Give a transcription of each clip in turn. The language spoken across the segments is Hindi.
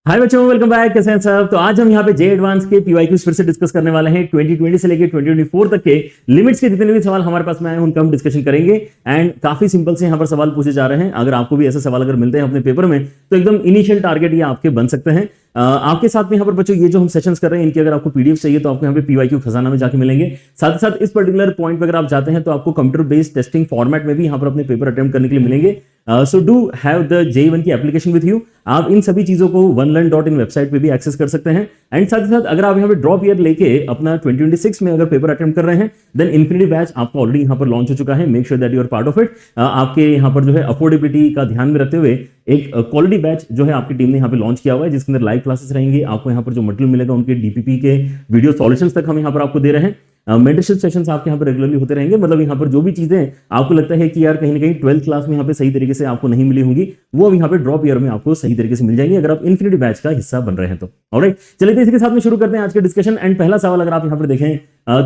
हाय बच्चों, वेलकम बैक। कैसे हैं सब? तो आज हम यहाँ पे जे एडवांस के पीवाईक्यूज फिर से डिस्कस करने वाले हैं। 2020 से लेके 2024 तक के लिमिट्स के जितने भी सवाल हमारे पास में आए हैं उनका हम डिस्कशन करेंगे। एंड काफी सिंपल से यहाँ पर सवाल पूछे जा रहे हैं। अगर आपको भी ऐसे सवाल अगर मिलते हैं अपने पेपर में तो एकदम इनिशियल टारगेट ये आपके बन सकते हैं। आपके साथ में यहाँ पर बच्चों ये जो हम सेशंस कर रहे हैं इनकी अगर आपको पीडीएफ चाहिए तो आपको यहाँ पे पीवाईक्यू खजाना में जाके मिलेंगे। साथ ही साथ इस पर्टिकुलर पॉइंट पे अगर आप जाते हैं तो आपको कंप्यूटर बेस्ड टेस्टिंग फॉर्मेट में भी यहाँ पर अपने पेपर अटेम्प्ट करने के लिए मिलेंगे। So do have the J1 की एप्लीकेशन विथ यू। आप इन सभी चीजों को onelearn.in वेबसाइट पे भी एक्सेस कर सकते हैं। एंड साथ ही साथ अगर आप यहाँ पे ड्रॉप ईयर लेके अपना 2026 में अगर पेपर अटेम्प्ट कर रहे हैं देन इन्फिनिटी बैच आपका ऑलरेडी यहाँ पर लॉन्च हो चुका है। Make sure that you are part of it. आपके यहाँ पर जो है अफोर्डेबिलिटी का ध्यान में रखते हुए एक क्वालिटी बैच जो है आपकी टीम ने यहाँ पे लॉन्च किया हुआ है, जिसके अंदर लाइव क्लासेस रहेंगे। आपको यहाँ पर जो मटेरियल मिलेगा उनके डीपीपी के वीडियो सॉल्यूशंस तक हम यहाँ पर आपको दे रहे हैं। मेंटरशिप सेशंस आपके यहाँ पर रेगुलरली होते रहेंगे। मतलब यहाँ पर जो भी चीजें आपको लगता है कि यार कहीं ना कहीं 12th क्लास में यहाँ पे सही तरीके से आपको नहीं मिली होंगी वो अब यहाँ पे ड्रॉप ईयर में आपको सही तरीके से मिल जाएंगी अगर आप इन्फिनिटी बैच का हिस्सा बन रहे हैं तो। ऑलराइट, चलिए तो इसी के साथ में शुरू करते हैं आज के डिस्कशन। एंड पहला सवाल अगर आप यहाँ पर देखें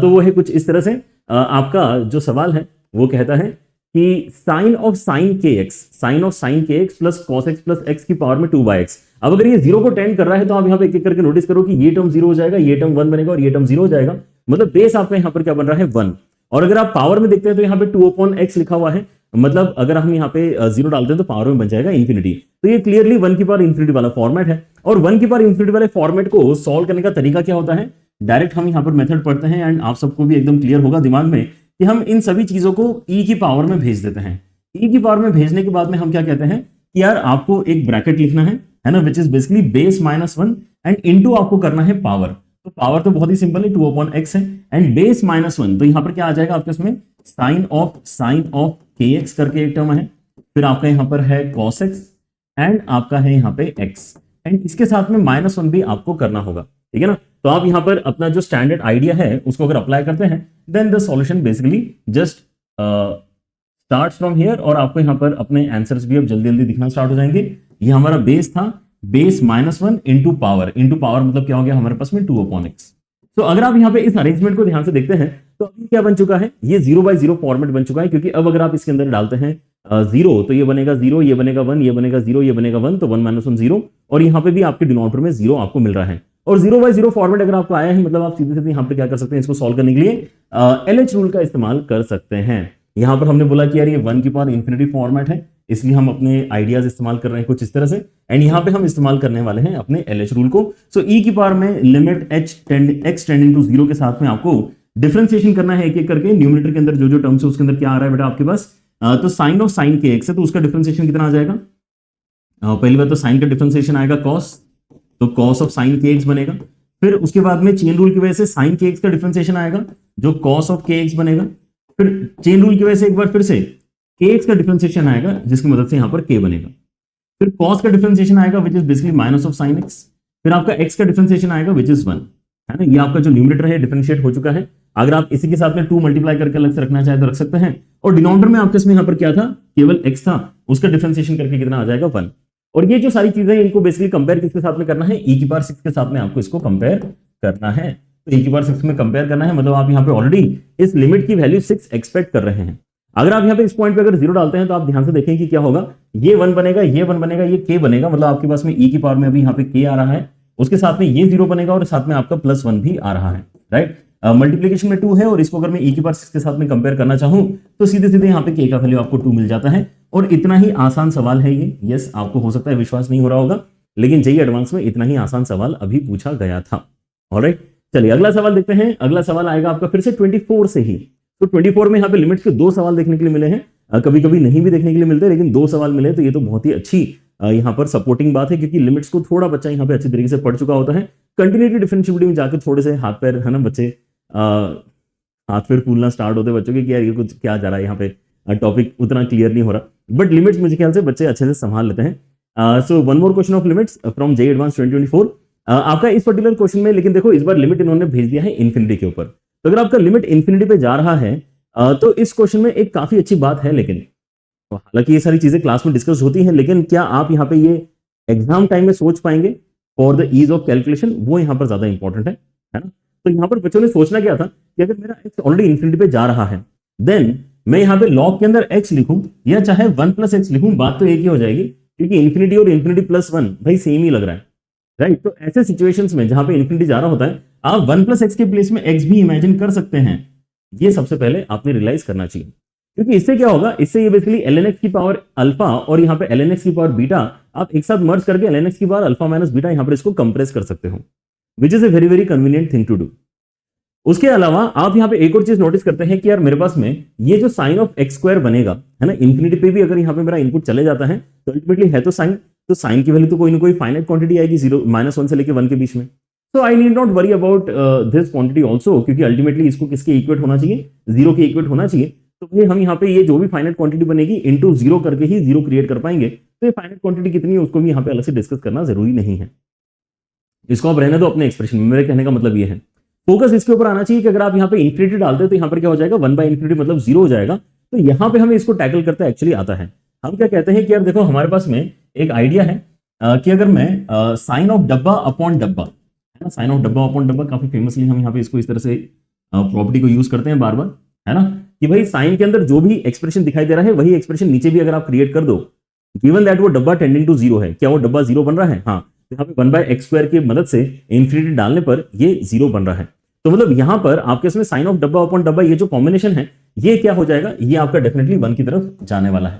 तो वो है कुछ इस तरह से। आपका जो सवाल है वो कहता है कि साइन ऑफ साइन के x plus cos x plus x की पावर में 2/x। अब अगर ये 0 को टेंड कर रहा है तो आप यहाँ पे एक एक करके नोटिस करो कि ये टर्म 0 हो जाएगा, ये टर्म 1 बनेगा और ये टर्म 0 हो जाएगा। मतलब बेस आपका यहाँ पर क्या बन रहा है 1। और अगर आप पावर में देखते हैं तो यहाँ पे 2/x लिखा हुआ है। मतलब अगर हम यहाँ पे 0 डालते हैं तो पावर में बन जाएगा इन्फिनिटी। तो ये क्लियरली 1 की पावर इन्फिनिटी वाला फॉर्मेट है। और 1 की पावर इन्फिनिटी वाले फॉर्मेट को सॉल्व करने का तरीका क्या होता है, डायरेक्ट हम यहाँ पर मेथड पढ़ते हैं। एंड आप सबको भी एकदम क्लियर होगा दिमाग में कि हम इन सभी चीजों को ई की पावर में भेज देते हैं। ई की पावर में भेजने के बाद में हम क्या कहते हैं कि यार आपको एक ब्रैकेट लिखना है ना, which is basically base -1 and into आपको करना है पावर। तो पावर तो बहुत ही सिंपल है, 2/x है। एंड बेस -1 तो यहां पर क्या आ जाएगा आपके इसमें साइन ऑफ के एक्स करके एक टर्म है। फिर आपका यहां पर है cos x एंड आपका है यहां पे x। एंड इसके साथ में -1 भी आपको करना होगा, ठीक है ना। तो आप यहां पर अपना जो स्टैंडर्ड आइडिया है उसको अगर अप्लाई करते हैं then the solution basically just start from here. और आपको यहां पर अपने आंसर्स भी अब जल्दी जल्दी दिखना स्टार्ट हो जाएंगे। ये हमारा बेस था, बेस -1 इंटू पावर मतलब क्या हो गया हमारे पास में 2/x। तो अगर आप यहाँ पे इस अरेंजमेंट को ध्यान से देखते हैं तो अभी क्या बन चुका है, ये 0/0 फॉर्मेट बन चुका है। क्योंकि अब अगर आप इसके अंदर डालते हैं 0 तो ये बनेगा 0, ये बनेगा 1, ये बनेगा 0, ये बनेगा 1, तो 1 - 1 0। और यहाँ पे भी आपके डिनोमिनेटर में 0 आपको मिल रहा है। और 0/0 फॉर्मेट अगर आपको आया है मतलब आप सीधे सीधे यहाँ पे क्या कर सकते हैं, इसको सॉल्व करने के लिए LH रूल का इस्तेमाल कर सकते हैं। यहाँ पर हमने बोला कि यार ये 1 की पावर इन्फिनिटी फॉर्मेट है, इसलिए हम अपने आइडियाज इस्तेमाल कर रहे हैं कुछ इस तरह से। एंड यहाँ पे हम इस्तेमाल करने वाले हैं अपने LH रूल को। सो ई की पावर में लिमिट x टेंडिंग टू 0 के साथ में आपको डिफरेंशिएशन करना है एक एक करके। न्यूमरेटर के अंदर जो जो टर्म्स है उसके अंदर क्या आ रहा है बेटा आपके पास, तो साइन ऑफ साइन के एक्स है तो उसका डिफरेंशिएशन कितना आ जाएगा। पहली बार तो साइन का डिफरेंशिएशन आएगा कॉस, तो कॉस ऑफ साइन के एक्स बनेगा। फिर उसके बाद में चेन रूल की वजह से साइन के एक्स का डिफरेंशिएशन आएगा जो कॉस ऑफ के एक्स बनेगा। फिर चेन रूल की वजह से एक बार फिर से के एक्स का डिफरेंशिएशन आएगा जिसकी मदद से यहां पर के बनेगा। फिर कॉस का डिफरेंशिएशन आएगा which is basically minus of sine x. फिर आपका एक्स का डिफरेंशिएशन आएगा विच इज 1, है ना। ये आपका जो न्यूमरेटर है डिफरेंशिएट हो चुका है। अगर आप इसी के साथ में 2 मल्टीप्लाई करके अलग से रखना चाहे तो रख सकते हैं। और डिनोमिनेटर में आपके इसमें यहाँ पर क्या था, केवल x था, उसका डिफरेंशिएशन करके कितना आ जाएगा 1। और ये जो सारी चीजें इनको बेसिकली कंपेयर किसके साथ में करना है, e की पावर 6 के साथ में आपको इसको कंपेयर करना है। तो e की पावर 6 में कंपेयर करना है मतलब आप यहाँ पे ऑलरेडी इस लिमिट की वैल्यू 6 एक्सपेक्ट कर रहे हैं। अगर आप यहाँ पे इस पॉइंट पे अगर 0 डालते हैं तो आप ध्यान से देखें कि क्या होगा, ये 1 बनेगा, ये 1 बनेगा, ये k बनेगा। मतलब आपके पास में e की पावर में अभी यहाँ पे k आ रहा है, उसके साथ में ये 0 बनेगा और साथ में आपका +1 भी आ रहा है, राइट। मल्टीप्लीकेशन में 2 है और इसको अगर मैं e की पावर 6 के साथ में कंपेयर करना चाहूं तो सीधे सीधे यहाँ पे k का वैल्यू आपको 2 मिल जाता है। और इतना ही आसान सवाल है ये। यस, आपको हो सकता है विश्वास नहीं हो रहा होगा लेकिन जेईई एडवांस में इतना ही आसान सवाल अभी पूछा गया था। ऑलराइट, चलिए अगला सवाल देखते हैं। अगला सवाल आएगा आपका फिर से 24 से ही। तो 24 में यहाँ पे लिमिट्स के 2 सवाल देखने के लिए मिले हैं। कभी कभी नहीं भी देखने के लिए मिलते लेकिन 2 सवाल मिले तो ये तो बहुत ही अच्छी यहाँ पर सपोर्टिंग बात है क्योंकि लिमिट्स को थोड़ा बच्चा यहाँ पे अच्छी तरीके से पढ़ चुका होता है। कंटिन्यूटी डिफरेंशिएबिलिटी में जाकर थोड़े से हाथ पैर, है ना बच्चे, हाथ पैर फूलना स्टार्ट होते बच्चों के कि यार ये कुछ क्या जा रहा है यहाँ पे, टॉपिक उतना क्लियर नहीं हो रहा। बट लिमिट्स मुझे ख्याल से बच्चे अच्छे से संभाल लेते हैं। So one more question of limits from JEE advance 2024। आपका इस पर्टिकुलर क्वेश्चन में लेकिन देखो इस बार लिमिट इन्होंने भेज दिया है इन्फिनिटी के ऊपर। तो अगर आपका लिमिट इन्फिनिटी पे जा रहा है तो इस क्वेश्चन में एक काफी अच्छी बात है। लेकिन तो हालांकि ये सारी चीजें क्लास में डिस्कस होती हैं लेकिन क्या आप यहाँ पे ये एग्जाम टाइम में सोच पाएंगे for the ease of calculation, वो यहाँ पर ज्यादा इंपॉर्टेंट है ना। तो यहाँ पर बच्चों ने सोचना क्या था कि अगर मेरा x ऑलरेडी इन्फिनिटी पे जा रहा है देन मैं यहाँ पे लॉग के अंदर x लिखूं या चाहे 1 + x लिखूं, बात तो एक ही हो जाएगी क्योंकि इन्फिनिटी और इन्फिनिटी +1 भाई सेम ही लग रहा है। राइट। तो ऐसे सिचुएशंस में जहां पे इन्फिनिटी जा रहा होता है, आप 1 + x के प्लेस में x भी इमेजिन कर सकते हैं। ये सबसे पहले आपने रियलाइज करना चाहिए, क्योंकि इससे क्या होगा, इससे ये बेसिकली ln x की पावर अल्फा और यहाँ पे ln x की पावर बीटा आप एक साथ मर्ज करके ln x की पावर अल्फा माइनस बीटा यहाँ पर इसको कंप्रेस कर सकते हो, which is a very very convenient thing to do. उसके अलावा आप यहाँ पे एक और चीज नोटिस करते हैं कि यार मेरे पास में ये जो साइन ऑफ एक्स स्क्वायर बनेगा, है ना, इन्फिनिटी पे भी अगर यहाँ पे मेरा इनपुट चले जाता है तो अल्टीमेटली है तो साइन की वैल्यू तो कोई ना कोई फाइनाइट क्वांटिटी आएगी, 0 - 1 से लेके 1 के बीच में। So I need not worry about this quantity also, क्योंकि अल्टीमेटली इसको किसके इक्वेट होना चाहिए, 0 के इक्वेट होना चाहिए। तो भाई हम यहाँ पे ये जो भी फाइनाइट क्वांटिटी बनेगी इनटू 0 करके ही 0 क्रिएट कर पाएंगे। तो ये फाइनाइट क्वांटिटी कितनी है उसको भी यहाँ पे अलग से डिस्कस करना जरूरी नहीं है, इसको आप रहने दो अपने एक्सप्रेशन में। मेरे कहने का मतलब ये है फोकस इसके ऊपर आना चाहिए कि अगर आप यहाँ पे इन्फिनिटी डालते हैं तो यहाँ पर क्या हो जाएगा, 1/∞ मतलब 0 हो जाएगा। तो यहाँ पे हमें इसको टैकल करते एक्चुअली आता है। हम क्या कहते हैं कि यार देखो हमारे पास में एक आइडिया है कि अगर मैं साइन ऑफ डब्बा अपॉन डब्बा, है ना, साइन ऑफ डब्बा अपॉन डब्बा काफी फेमसली हम यहाँ पे इसको इस तरह से प्रॉपर्टी को यूज करते हैं बार बार, है ना, कि भाई साइन के अंदर जो भी एक्सप्रेशन दिखाई दे रहा है वही एक्सप्रेशन नीचे भी अगर आप क्रिएट कर दो, गिवन दैट वो डब्बा टेंडिंग टू 0 है, क्या वो डब्बा 0 बन रहा है? हाँ, यहाँ पे 1/x² की मदद से इन्फिनिटी डालने पर ये 0 बन रहा है। तो मतलब यहां पर आपके इसमें साइन ऑफ डब्बा अपॉन डब्बा ये जो कॉम्बिनेशन है ये क्या हो जाएगा, ये आपका डेफिनेटली 1 की तरफ जाने वाला है।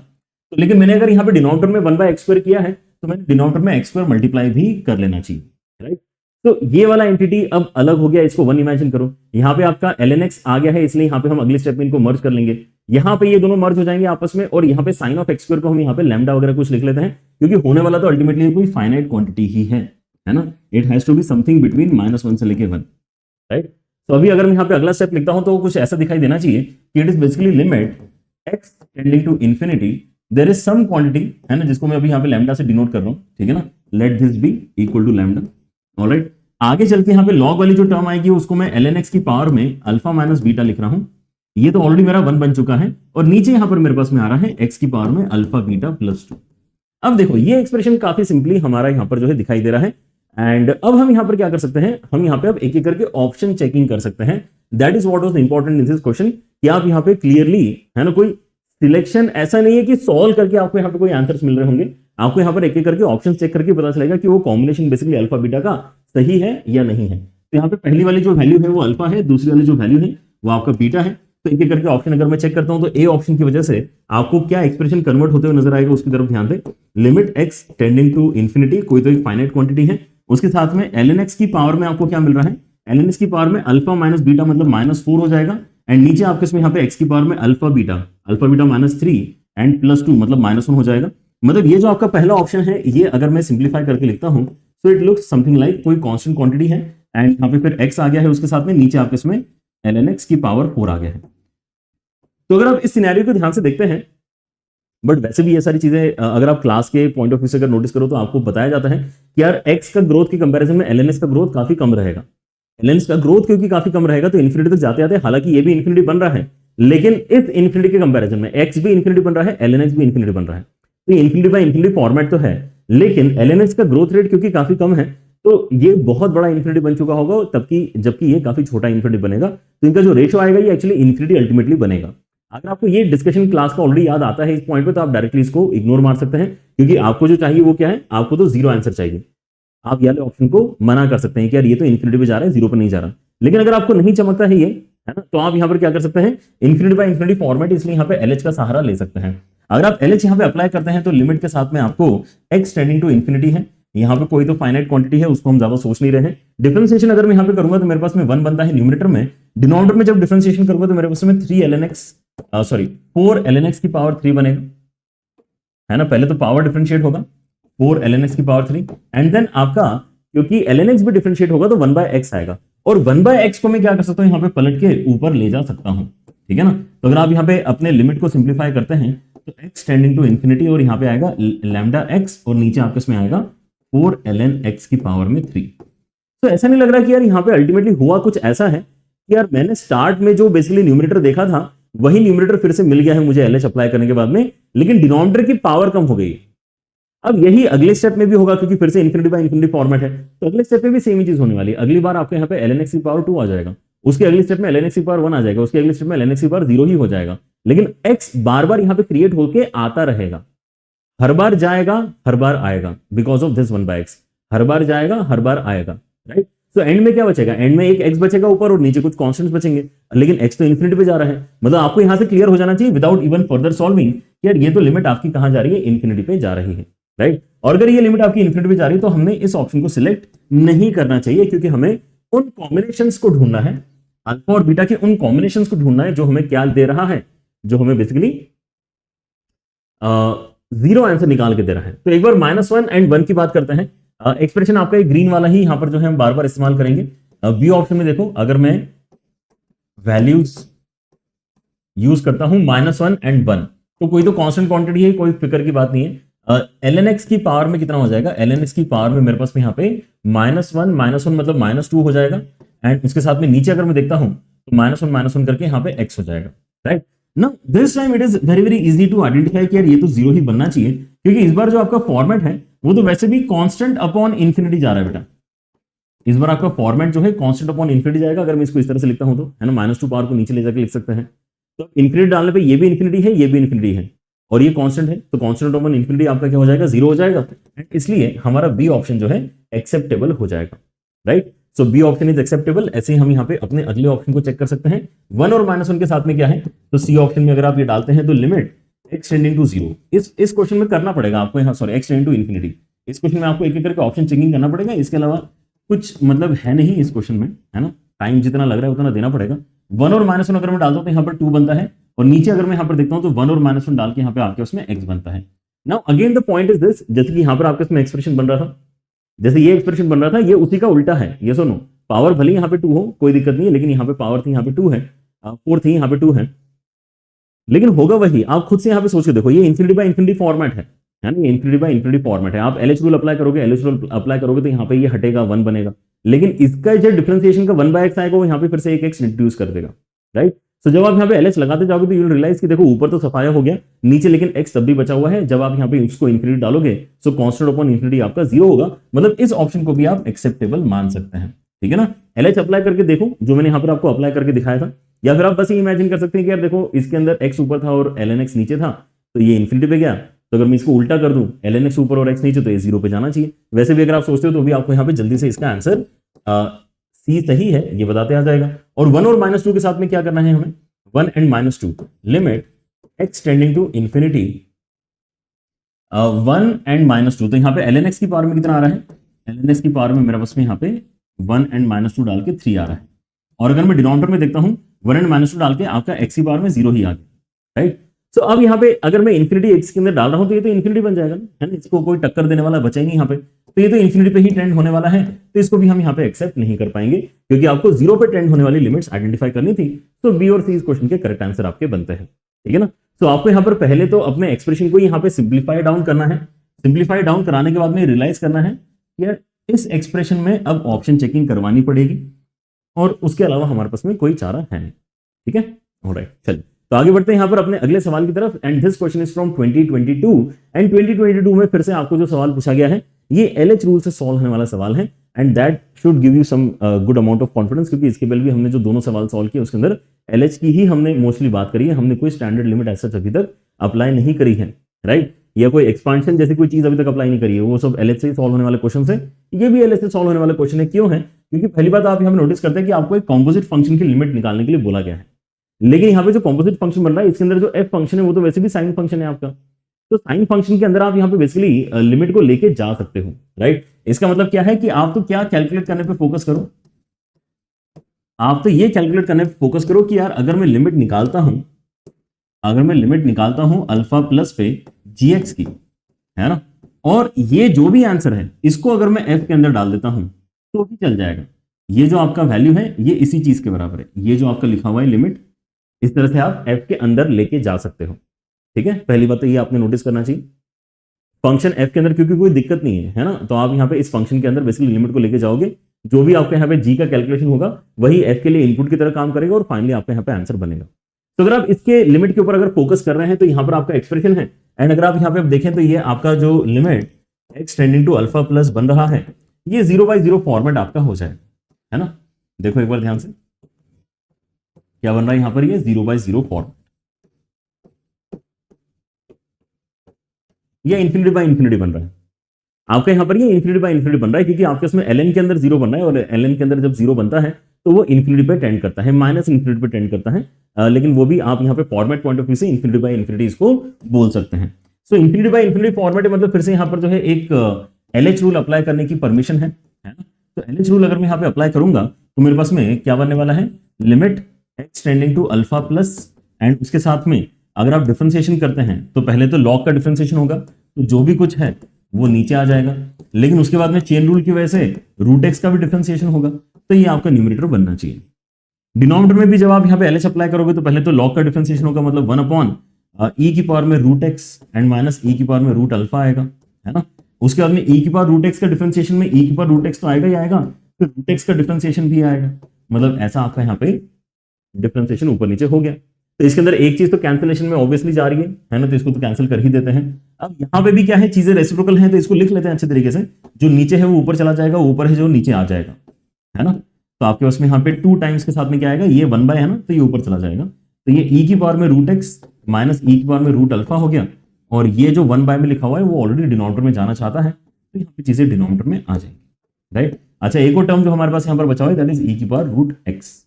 तो लेकिन मैंने अगर यहाँ पे डिनोमिनेटर में 1/x² किया है तो मैंने डिनोमिनेटर में x² मल्टीप्लाई भी कर लेना चाहिए, राइट। तो ये वाला एंटिटी अब अलग हो गया, इसको 1 इमेजिन करो। यहाँ पे आपका ln x आ गया है, इसलिए यहाँ पे हम अगले स्टेप में इनको मर्ज कर लेंगे। यहाँ पे ये दोनों मर्ज हो जाएंगे आपस में, और यहाँ पे साइन ऑफ x² को हम यहाँ पे लैम्डा वगैरह कुछ लिख लेते हैं, क्योंकि होने वाला तो अल्टीमेटली कोई फाइनाइट क्वांटिटी ही है ना। It has to be something between -1 से लेके 1, राइट। तो अभी अगर मैं यहाँ पे अगला स्टेप लिखता हूं तो कुछ ऐसा दिखाई देना चाहिए कि it is basically limit x tending to infinity there is some quantity, है ना, जिसको मैं अभी यहाँ पे लैम्डा से डिनोट कर रहा हूं, ठीक है ना, let this be equal to lambda. Alright, आगे चल के यहाँ पे लॉग वाली जो टर्म आएगी उसको मैं ln x की पावर में अल्फा माइनस बीटा लिख रहा हूं। ये तो ऑलरेडी मेरा 1 बन चुका है, और नीचे यहाँ पर मेरे पास में आ रहा है x की पावर में अल्फा बीटा प्लस 2। अब देखो ये एक्सप्रेशन काफी सिंपली हमारा यहाँ पर जो है दिखाई दे रहा है। एंड अब हम यहाँ पर क्या कर सकते हैं, हम यहाँ पे अब एक एक करके ऑप्शन चेकिंग कर सकते हैं। That is what was important in this question, कि आप यहाँ पे क्लियरली, है ना, कोई सिलेक्शन ऐसा नहीं है कि सॉल्व करके आपको यहाँ पे कोई आंसर्स मिल रहे होंगे। आपको यहाँ पर एक एक करके ऑप्शन चेक करके पता चलेगा कि वो कॉम्बिनेशन बेसिकली अल्फा बीटा का सही है या नहीं है। तो यहाँ पे पहली वाली जो वैल्यू है वो अल्फा है, दूसरी वाली जो वैल्यू है वो आपका बीटा है। तो एक एक करके ऑप्शन अगर मैं चेक करता हूं तो ए ऑप्शन की वजह से आपको क्या एक्सप्रेशन कन्वर्ट होते हुए नजर आएगा उसकी तरफ ध्यान दें। Limit x tending to infinity, कोई तो एक फाइनाइट क्वांटिटी है, उसके साथ में ln x की पावर में आपको क्या मिल रहा है, ln x की पावर में अल्फा माइनस बीटा मतलब -4 हो जाएगा। एंड नीचे आपके इसमें यहाँ पे x की पावर में अल्फा बीटा -3 एंड +2 मतलब -1 हो जाएगा। मतलब ये जो आपका पहला ऑप्शन है ये अगर मैं सिंप्लीफाई करके लिखता हूं तो इट लुक्स समथिंग लाइक कोई कांस्टेंट क्वांटिटी है, एंड यहाँ पे फिर x आ गया है, उसके साथ में नीचे आपके इसमें ln x की पावर 4 आ गया है। तो अगर आप इस सिनेरियो को ध्यान से देखते हैं, बट वैसे भी ये सारी चीजें अगर आप क्लास के पॉइंट ऑफ व्यू से अगर नोटिस करो तो आपको बताया जाता है कि यार x का ग्रोथ के कंपैरिजन में ln x का ग्रोथ काफी कम रहेगा। ln x का ग्रोथ क्योंकि काफी कम रहेगा तो इन्फिनिटी तक जाते जाते, हालांकि ये भी इन्फिनिटी बन रहा है, लेकिन इस इन्फिनिटी के कंपैरिजन में x भी इन्फिनिटी बन रहा है, ln x भी इन्फिनिटी बन रहा है। तो इन्फिनिटी बाय इन्फिनिटी फॉर्मेट तो है, लेकिन ln x का ग्रोथ रेट क्योंकि काफी कम है तो ये बहुत बड़ा इन्फिनिटी बन चुका होगा, तबकि जबकि ये काफी छोटा इन्फिनिटी बनेगा। तो इनका जो रेशियो आएगा ये एक्चुअली इन्फिनिटी अल्टीमेटली बनेगा। अगर आपको ये डिस्कशन क्लास का ऑलरेडी याद आता है इस पॉइंट पे तो आप डायरेक्टली इसको इग्नोर मार सकते हैं, क्योंकि आपको जो चाहिए वो क्या है, आपको तो 0 आंसर चाहिए। आप ये ऑप्शन को मना कर सकते हैं कि यार ये तो इन्फिनिटी पे जा रहा है, 0 पर नहीं जा रहा। लेकिन अगर आपको नहीं चमकता है ये, है ना, तो आप यहाँ पर क्या कर सकते हैं, इन्फिनिटी बाय इन्फिनिटी फॉर्मेट, इसलिए यहाँ पे LH का सहारा ले सकते हैं। अगर आप LH यहाँ पे अप्लाई करते हैं तो लिमिट के साथ में आपको x टेंडिंग टू इन्फिनिटी है, यहाँ पे कोई तो फाइनाइट क्वांटिटी है, उसको हम ज्यादा सोच नहीं रहे हैं। डिफरेंशिएशन अगर मैं यहाँ पे करूंगा तो मेरे पास में 1 बनता है न्यूमरेटर में, डिनोमिनेटर में जब डिफरेंशिएशन करूंगा तो मेरे पास में 4 ln x की पावर 3 बनेगा, है ना। पहले तो पावर डिफरेंशिएट होगा, 4 ln x की पावर 3, एंड देन आपका क्योंकि ln x भी डिफरेंशिएट होगा तो 1/x आएगा, और 1/x को मैं क्या कर सकता हूं, यहाँ पे पलट के ऊपर ले जा सकता हूं, ठीक है ना। तो अगर आप यहाँ पे अपने लिमिट को सिंप्लीफाई करते हैं तो x टेंडिंग टू इन्फिनिटी, और यहाँ पे आएगा लैम्डा x, और नीचे आपके इसमें आएगा 4 ln x की पावर में 3। तो ऐसा नहीं लग रहा कि यार यहाँ पे अल्टीमेटली हुआ कुछ ऐसा है कि यार मैंने स्टार्ट में जो बेसिकली न्यूमरेटर देखा था वही न्यूमरेटर फिर से मिल गया है मुझे LH अप्लाई करने के बाद में, लेकिन डिनोमिनेटर की पावर कम हो गई। अब यही अगले स्टेप में भी होगा, क्योंकि फिर से इन्फिनिटी बाय इन्फिनिटी फॉर्मेट है, तो अगले स्टेप में भी सेम ही चीज होने वाली है। अगली बार आपके यहाँ पे ln x की पावर 2 आ जाएगा, उसके अगले स्टेप में ln x की पावर 1 आ जाएगा, उसके अगले स्टेप में ln x की पावर 0 ही हो जाएगा, लेकिन x बार बार यहाँ पे क्रिएट होके आता रहेगा, हर बार जाएगा हर बार आएगा, बिकॉज ऑफ दिस 1/x। हर बार जाएगा, हर बार आएगा, राइट। तो एंड में क्या बचेगा, एंड में एक एक्स बचेगा ऊपर और नीचे कुछ कॉन्स्टेंट्स बचेंगे, लेकिन एक्स तो इन्फिनिटी पे जा रहा है। मतलब आपको यहां से क्लियर हो जाना चाहिए विदाउट इवन फर्दर सॉल्विंग, यार ये तो लिमिट आपकी कहां जा रही है, इन्फिनिटी पे जा रही है, राइट। और अगर ये लिमिट आपकी इन्फिनिटी पे जा रही है तो हमें इस ऑप्शन को सिलेक्ट नहीं करना चाहिए, क्योंकि हमें उन कॉम्बिनेशंस को ढूंढना है, अल्फा और बीटा के उन कॉम्बिनेशंस को ढूंढना है जो हमें क्या दे रहा है, जो हमें बेसिकली जीरो आंसर निकाल के दे रहा है। तो एक बार -1 एंड 1 की बात करते हैं। एक्सप्रेशन आपका एक ग्रीन वाला ही यहां पर जो है हम बार बार इस्तेमाल करेंगे। बी ऑप्शन में देखो, अगर मैं वैल्यूज यूज करता हूं -1 एंड 1, तो कोई तो कांस्टेंट क्वांटिटी है, कोई फिक्र की बात नहीं है। ln(x) की पावर में कितना हो जाएगा, ln(x) की पावर में मेरे पास में यहाँ पे -1 मतलब -2 हो जाएगा, एंड उसके साथ में नीचे अगर मैं देखता हूं तो -1 करके यहाँ पे x हो जाएगा, right. Now this time it is very very easy to identify कि यार ये तो जीरो ही बनना चाहिए, क्योंकि इस बार जो आपका फॉर्मेट है वो तो वैसे भी कांस्टेंट अपॉन इन्फिनिटी जा रहा है बेटा। इस बार आपका फॉर्मेट जो है कांस्टेंट अपॉन इन्फिनिटी जाएगा। अगर मैं इसको इस तरह से लिखता हूं तो, है ना, -2 पावर को नीचे ले जाकर लिख सकते हैं। तो इन्फिनिटी डालने पे ये भी इन्फिनिटी है, ये भी इन्फिनिटी है, और ये कांस्टेंट है, तो कांस्टेंट अपॉन इन्फिनिटी आपका क्या हो जाएगा, जीरो हो जाएगा। इसलिए हमारा बी ऑप्शन जो है एक्सेप्टेबल हो जाएगा, right. So B option is acceptable. ऐसे ही हम यहाँ पे अपने अगले ऑप्शन को चेक कर सकते हैं। 1 और -1 के साथ में क्या है, तो सी ऑप्शन में अगर आप ये डालते हैं तो लिमिट x टेंडिंग टू 0, इस क्वेश्चन में करना पड़ेगा आपको यहाँ, sorry, x tending to infinity. इस क्वेश्चन में आपको एक एक करके ऑप्शन चेकिंग करना पड़ेगा, इसके अलावा कुछ मतलब है नहीं इस क्वेश्चन में, है ना। टाइम जितना लग रहा है उतना देना पड़ेगा। 1 और -1 अगर मैं डालता हूं तो यहाँ पर 2 बनता है, और नीचे अगर मैं यहाँ पर देखता हूं तो 1 और -1 डाल के यहाँ पे आपके उसमें x बनता है। Now again the point is this, जैसे कि यहाँ पर आपके उसमें एक्सप्रेशन बन रहा था, जैसे ये एक्सप्रेशन बन रहा था, ये उसी का उल्टा है, ये सुनो। पावर भले यहाँ पे 2 हो, कोई दिक्कत नहीं है, लेकिन यहाँ पे पावर थी, यहाँ पे 2 है, 4 थी, यहाँ पे 2 है, लेकिन होगा वही। आप खुद से यहाँ पे सोच के देखो, ये इन्फिनिटी बाय इन्फिनिटी फॉर्मेट है ना, ये इन्फिनिटी बाय इन्फिनिटी फॉर्मेट है। आप LH रूल अप्लाई करोगे, LH रूल अप्लाई करोगे तो यहाँ पे ये हटेगा, 1 बनेगा, लेकिन इसका जो डिफरेंशिएशन का 1/x आएगा वो यहाँ पे फिर से एक x इंट्रोड्यूस कर देगा, राइट। तो जब आप यहाँ पे LH लगाते जाओगे तो यू विल रियलाइज कि देखो ऊपर तो सफाया हो गया, नीचे लेकिन x तब भी बचा हुआ है। जब आप यहाँ पे उसको इन्फिनिटी डालोगे तो कांस्टेंट अपॉन इन्फिनिटी आपका 0 होगा, मतलब इस ऑप्शन को भी आप एक्सेप्टेबल मान सकते हैं, ठीक है ना। LH अप्लाई करके देखो, जो मैंने यहाँ पर आपको अप्लाई करके दिखाया था, या फिर आप बस ये इमेजिन कर सकते हैं कि यार देखो इसके अंदर x ऊपर था और ln(x) नीचे था, तो ये इन्फिनिटी पे गया। तो अगर मैं इसको उल्टा कर दूं, ln(x) ऊपर और x नीचे, तो ये 0 पे जाना चाहिए। वैसे भी अगर आप सोचते हो तो भी आपको यहाँ पे जल्दी से इसका आंसर सी सही है ये बताते आ जाएगा। और 1 और -2 के साथ में क्या करना है हमें, 1 and -2 limit x tending to infinity 1 and -2, तो यहाँ पे ln(x) की पावर में कितना आ रहा है, ln(x) की पावर में मेरा बस में यहाँ पे 1 एंड -2 डाल के 3 आ रहा है, और अगर मैं डिनोमिनेटर में देखता हूं 1 एंड -2 डाल के आपका x की पावर में 0 ही आ गया, राइट। तो अब यहाँ पे अगर मैं इन्फिनिटी x के अंदर डाल रहा हूं तो ये तो इन्फिनिटी बन जाएगा ना, है ना, इसको कोई टक्कर देने वाला बचा ही नहीं यहाँ पे, तो ये तो इन्फिनिटी पे ही ट्रेंड होने वाला है, तो इसको भी हम यहाँ पे एक्सेप्ट नहीं कर पाएंगे, क्योंकि आपको 0 पे ट्रेंड होने वाली लिमिट्स आइडेंटिफाई करनी थी। तो बी और सी इस क्वेश्चन के करेक्ट आंसर आपके बनते हैं, ठीक है ना। तो आपको यहाँ पर पहले तो अपने एक्सप्रेशन को यहाँ पे सिंप्लीफाई डाउन करना है। सिंप्लीफाई डाउन कराने के बाद में रियलाइज करना है कि इस एक्सप्रेशन में अब ऑप्शन चेकिंग करवानी पड़ेगी, और उसके अलावा हमारे पास में कोई चारा है नहीं, ठीक है। ऑलराइट, चलिए तो आगे बढ़ते हैं यहाँ पर अपने अगले सवाल की तरफ। And this question is from 2022, and 2022 में फिर से आपको जो सवाल पूछा गया है ये LH रूल से सॉल्व होने वाला सवाल है, and that should give you some good amount of confidence, क्योंकि इसके पहले भी हमने जो दोनों सवाल सॉल्व किए उसके अंदर LH की ही हमने मोस्टली बात करी है, हमने कोई स्टैंडर्ड लिमिट ऐसा अभी तक अप्लाई नहीं करी है, राइट, या कोई एक्सपांशन जैसी कोई चीज अभी तक अप्लाई नहीं करी है, वो सब LH से ही सॉल्व होने वाले क्वेश्चन है। ये भी LH से सॉल्व होने वाले क्वेश्चन है, क्यों है, क्योंकि पहली बात आप यहाँ नोटिस करते हैं कि आपको एक कॉम्पोजिट फंक्शन की लिमिट निकालने के लिए बोला गया है, लेकिन यहाँ पे जो कॉम्पोजिट फंक्शन बन रहा है इसके अंदर जो f फंक्शन है वो तो वैसे भी साइन फंक्शन है आपका, तो साइन फंक्शन के अंदर आप यहाँ पे बेसिकली लिमिट को लेके जा सकते हो, राइट। इसका मतलब क्या है कि आप तो क्या कैलकुलेट करने पे फोकस करो, आप तो ये कैलकुलेट करने पे फोकस करो कि यार अगर मैं लिमिट निकालता हूं अल्फा प्लस पे gx की, है ना, और ये जो भी आंसर है इसको अगर मैं f के अंदर डाल देता हूं तो भी चल जाएगा। ये जो आपका वैल्यू है ये इसी चीज के बराबर है, ये जो आपका लिखा हुआ है लिमिट, इस तरह से आप f के अंदर लेके जा सकते हो, ठीक है। पहली बात तो ये आपने नोटिस करना चाहिए, फंक्शन f के अंदर क्योंकि कोई दिक्कत नहीं है ना, तो आप यहाँ पे इस फंक्शन के अंदर बेसिकली लिमिट को लेके जाओगे, जो भी आपके यहाँ पे g का कैलकुलेशन होगा वही f के लिए इनपुट की तरह काम करेगा, और फाइनली आपके यहाँ पे आंसर बनेगा। तो अगर आप इसके लिमिट के ऊपर अगर फोकस कर रहे हैं तो यहाँ पर आपका एक्सप्रेशन है, एंड अगर आप यहाँ पे देखें तो ये आपका जो limit x tending to alpha plus बन रहा है ये 0/0 फॉर्मेट आपका हो जाए, है ना। देखो एक बार ध्यान से क्या बन रहा है यहाँ पर, ये 0/0 फॉर्मेट, या इन्फिनिटी बाय इन्फिनिटी बन रहा है। आपका यहाँ पर ये इन्फिनिटी बाय इन्फिनिटी बन रहा है, क्योंकि आपके उसमें ln के अंदर जीरो बन रहा है, और ln के अंदर जब जीरो बनता है तो वो इन्फिनिटी पे टेंड करता है, माइनस इन्फिनिटी पे टेंड करता है। लेकिन वो भी आप यहाँ पे फॉर्मेट पॉइंट ऑफ व्यू से इन्फिनिटी बाय इन्फिनिटी इसको बोल सकते हैं। सो इन्फिनिटी बाय इन्फिनिटी फॉर्मेट मतलब फिर से यहाँ पर जो है एक LH रूल अप्लाई करने की परमिशन है ना। तो LH रूल अगर मैं यहाँ पे अप्लाई करूंगा तो मेरे पास में क्या बनने वाला है, limit x tending to alpha plus, and उसके साथ में अगर आप डिफरेंशिएशन करते हैं तो पहले तो लॉग का डिफरेंशिएशन होगा, तो जो भी कुछ है वो नीचे आ जाएगा, लेकिन उसके बाद में चेन रूल की वजह से रूट एक्स का भी डिफरेंशिएशन होगा, तो ये आपका न्यूमरेटर बनना चाहिए। डिनोमिनेटर में भी जब आप यहाँ पे LH अप्लाई करोगे तो पहले तो लॉग का डिफरेंशिएशन होगा, मतलब 1 अपॉन e की पावर में root X and minus e की पावर में रूट अल्फा आएगा, है ना। उसके बाद में e की पावर रूट एक्स का डिफरेंशिएशन में e की पावर रूट एक्स तो आएगा ही आएगा, फिर रूट एक्स का डिफरेंशिएशन भी आएगा, मतलब ऐसा आपका यहाँ पे डिफरेंशिएशन ऊपर नीचे हो गया। तो इसके अंदर एक चीज तो कैंसिलेशन में ऑब्वियसली जा रही है ना, तो इसको तो कैंसिल कर ही देते हैं। अब यहाँ पे भी क्या है, चीजें रेसिप्रोकल हैं, तो इसको लिख लेते हैं अच्छे तरीके से, जो नीचे है वो ऊपर चला जाएगा, ऊपर है जो नीचे आ जाएगा, है ना। तो आपके पास में यहाँ पे 2 टाइम्स के साथ में क्या आएगा, ये 1 बाय है ना, तो ये ऊपर चला जाएगा, तो ये e की पावर में रूट एक्स माइनस e की पावर में रूट अल्फा हो गया, और ये जो 1 बाय में लिखा हुआ है वो ऑलरेडी डिनोमिनेटर में जाना चाहता है, तो यहाँ पे चीजें डिनोमिनेटर में आ जाएंगी, राइट। अच्छा, एक और टर्म जो हमारे पास यहाँ पर बचा हुआ है दैट इज e की पावर रूट एक्स।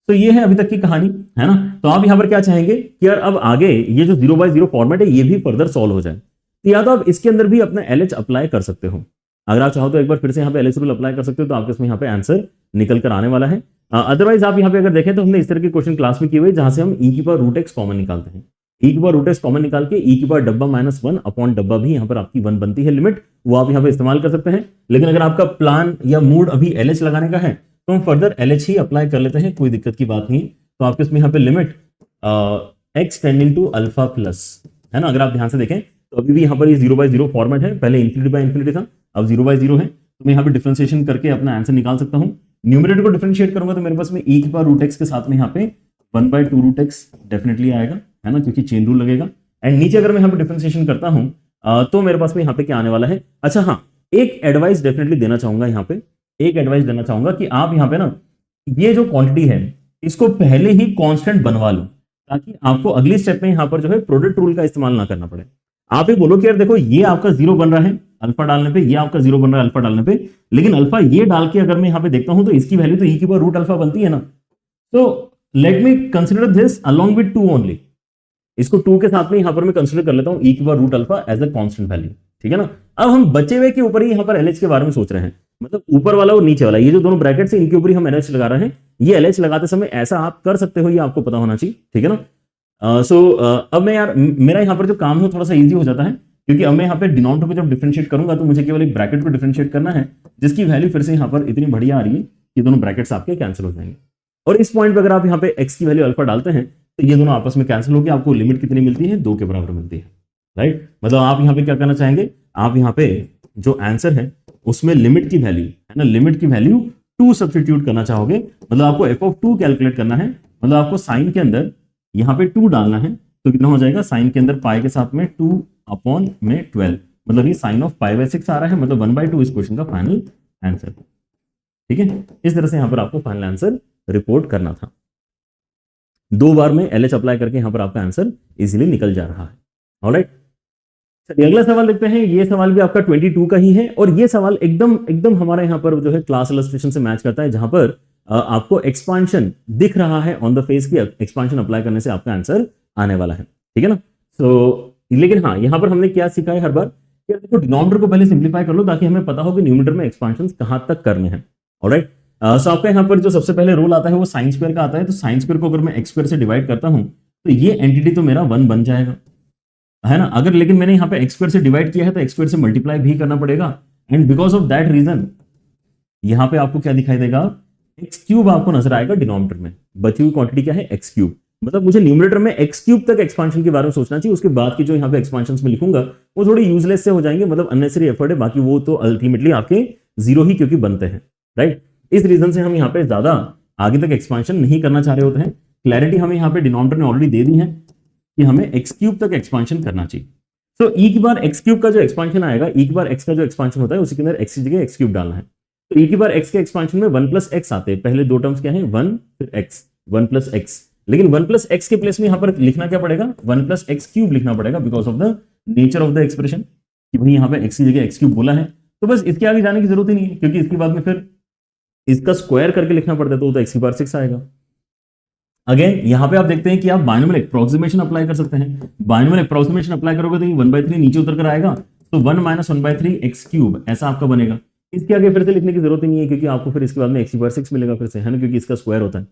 तो ये है अभी तक की कहानी, है ना। तो आप यहाँ पर क्या चाहेंगे कि यार अब आगे ये जो 0 बाय 0 फॉर्मेट है ये भी फर्दर सॉल्व हो जाए, तो या तो आप इसके अंदर भी अपना LH अप्लाई कर सकते हो, अगर आप चाहो तो एक बार फिर से यहाँ पे LH रूल अप्लाई कर सकते हो, तो आपके इसमें यहाँ पे आंसर निकल कर आने वाला है। अदरवाइज आप यहाँ पे अगर देखें तो हमने इस तरह के क्वेश्चन क्लास में किए हुए जहां से हम e की पावर रूट एक्स कॉमन निकालते हैं, e की पावर रूट एक्स कॉमन निकाल के e की पावर डब्बा माइनस 1 अपॉन डब्बा भी यहाँ पर आपकी 1 बनती है लिमिट, वो आप यहाँ पे इस्तेमाल कर सकते हैं। लेकिन अगर आपका प्लान या मूड अभी LH लगाने का है तो हम फर्दर LH ही अप्लाई कर लेते हैं, कोई दिक्कत की बात नहीं। तो आपके इसमें यहाँ पे limit x tending to alpha plus, है ना। अगर आप ध्यान से देखें तो अभी भी यहाँ पर ये 0 बाय 0 फॉर्मेट है, पहले इन्फिनिटी बाय इन्फिनिटी था, अब 0 बाय 0 है, तो मैं यहाँ पे डिफरेंशिएशन करके अपना आंसर निकाल सकता हूँ। न्यूमरेटर को डिफरेंशिएट करूंगा तो मेरे पास में e की पावर रूट एक्स के साथ में यहाँ पे 1 बाय 2 रूट एक्स डेफिनेटली आएगा, है ना, क्योंकि चेन रूल लगेगा। एंड नीचे अगर मैं यहाँ पे डिफरेंशिएशन करता हूँ तो मेरे पास में यहाँ पे क्या आने वाला है। अच्छा हाँ, एक एडवाइस डेफिनेटली देना चाहूंगा, यहाँ पे एक एडवाइस देना चाहूंगा कि आप यहाँ पे ना ये जो क्वांटिटी है इसको पहले ही कांस्टेंट बनवा लो, ताकि आपको अगली स्टेप में यहाँ पर जो है प्रोडक्ट रूल का इस्तेमाल ना करना पड़े। आप ये बोलो कि यार देखो ये आपका 0 बन रहा है अल्फा डालने पे, ये आपका 0 बन रहा है अल्फा डालने पे, लेकिन अल्फा ये डाल के अगर मैं यहाँ पे देखता हूं तो इसकी वैल्यू तो e की पावर रूट अल्फा बनती है ना, तो let me consider this along with 2 only, इसको 2 के साथ में यहाँ पर मैं कंसिडर कर लेता हूँ e की power root alpha as a constant value, ठीक है ना। अब हम बचे हुए के ऊपर ही यहाँ पर LH के बारे में सोच रहे हैं, मतलब ऊपर वाला और नीचे वाला, ये जो दोनों ब्रैकेट्स हैं इनके ऊपर ही हम LH लगा रहे हैं। ये LH लगाते समय ऐसा आप कर सकते हो, ये आपको पता होना चाहिए, ठीक है ना। अब मैं यार मेरा यहाँ पर जो काम है थोड़ा सा इजी हो जाता है, क्योंकि अब मैं यहाँ पे डिनोमिनेटर को जब डिफरेंशिएट करूंगा तो मुझे केवल एक ब्रैकेट को डिफरेंशिएट करना है, जिसकी वैल्यू फिर से यहाँ पर इतनी बढ़िया आ रही है कि दोनों ब्रैकेट्स आपके कैंसिल हो जाएंगे। और इस पॉइंट पे अगर आप यहाँ पे x की वैल्यू अल्फा डालते हैं तो ये दोनों आपस में कैंसिल होकर आपको लिमिट कितनी मिलती है, 2 के बराबर मिलती है, राइट। मतलब आप यहाँ पे क्या करना चाहेंगे, आप यहाँ पे जो आंसर है उसमें लिमिट की वैल्यू है ना, लिमिट की वैल्यू 2 सब्स्टिट्यूट करना चाहोगे, मतलब आपको f(2) कैलकुलेट करना है, मतलब आपको साइन के अंदर यहाँ पे 2 डालना है, तो कितना हो जाएगा, साइन के अंदर पाई के साथ में 2 अपॉन में 12, मतलब ये साइन ऑफ पाई बाय 6 आ रहा है, मतलब 1/2 इस क्वेश्चन का फाइनल आंसर, ठीक है। इस तरह से यहाँ पर आपको फाइनल आंसर रिपोर्ट करना था। 2 बार में LH अप्लाई करके यहाँ पर आपका आंसर इजीली निकल जा रहा है, ऑलराइट। चलिए अगला सवाल देखते हैं। ये सवाल भी आपका 22 का ही है, और ये सवाल एकदम हमारे यहाँ पर जो है क्लास इलस्ट्रेशन से मैच करता है, जहां पर आपको एक्सपांशन दिख रहा है ऑन द फेस की, एक्सपांशन अप्लाई करने से आपका आंसर आने वाला है, ठीक है ना। सो लेकिन हाँ, यहाँ पर हमने क्या सीखा है हर बार, देखो डिनोमिनेटर को पहले सिंप्लीफाई कर लो ताकि हमें पता हो कि न्यूमरेटर में एक्सपांशन कहां तक करने हैं, ऑलराइट। सो आपका यहाँ पर जो सबसे पहले रूल आता है वो साइन स्क्वायर का आता है, तो साइन स्क्वायर को अगर मैं एक्स स्क्वायर से डिवाइड करता हूं तो ये एंटिटी तो मेरा 1 बन जाएगा, है ना। अगर लेकिन मैंने यहाँ पे एक्स स्क्वायर से डिवाइड किया है तो एक्स स्क्वायर से मल्टीप्लाई भी करना पड़ेगा, and because of that reason यहाँ पे आपको क्या दिखाई देगा, एक्स क्यूब आपको नजर आएगा डिनोमिनेटर में। बची हुई क्वांटिटी क्या है, एक्स क्यूब, मतलब मुझे न्यूमरेटर में एक्स क्यूब तक एक्सपांशन के बारे में सोचना चाहिए, उसके बाद की जो यहाँ पे एक्सपांशंस में लिखूंगा वो थोड़ी यूजलेस से हो जाएंगे, मतलब अननेसेसरी एफर्ट है, बाकी वो तो अल्टीमेटली आपके 0 ही क्योंकि बनते हैं, राइट। इस रीजन से हम यहाँ पे ज्यादा आगे तक एक्सपांशन नहीं करना चाह रहे होते हैं। क्लैरिटी हमें यहाँ पे डिनोमिनेटर ने ऑलरेडी दे दी है कि हमें एक्स क्यूब तक एक्सपांशन करना चाहिए। सो ई की बार एक्स क्यूब का जो एक्सपांशन आएगा, ई की बार एक्स का जो एक्सपांशन होता है उसी के अंदर एक्स की जगह एक्स क्यूब डालना है, तो ई की बार एक्स के एक्सपांशन में 1 + x आते हैं, पहले 2 टर्म्स क्या है, 1 फिर x, 1 + x, लेकिन 1 प्लस एक्स के प्लेस में यहाँ पर लिखना क्या पड़ेगा, 1 प्लस एक्स क्यूब लिखना पड़ेगा because of the nature of the expression कि भाई यहाँ पे एक्स की जगह एक्स क्यूब बोला है। तो बस इसके आगे जाने की जरूरत ही नहीं है, क्योंकि इसके बाद में फिर इसका स्क्वायर करके लिखना पड़ता है तो एक्स की पावर 6 आएगा। अगेन यहाँ पे आप देखते हैं कि आप बाइनोमियल एप्रोक्सीमेशन अप्लाई कर सकते हैं। बाइनोमियल एप्रोक्सीमेशन अप्लाई करोगे तो 1/3 नीचे उतर कर आएगा, तो 1 - 1/3 एक्स क्यूब ऐसा आपका बनेगा। इसके आगे फिर से लिखने की जरूरत ही नहीं है, क्योंकि आपको फिर इसके बाद में एक्स की पावर 6 मिलेगा फिर से, है ना, क्योंकि इसका स्क्वायर होता है,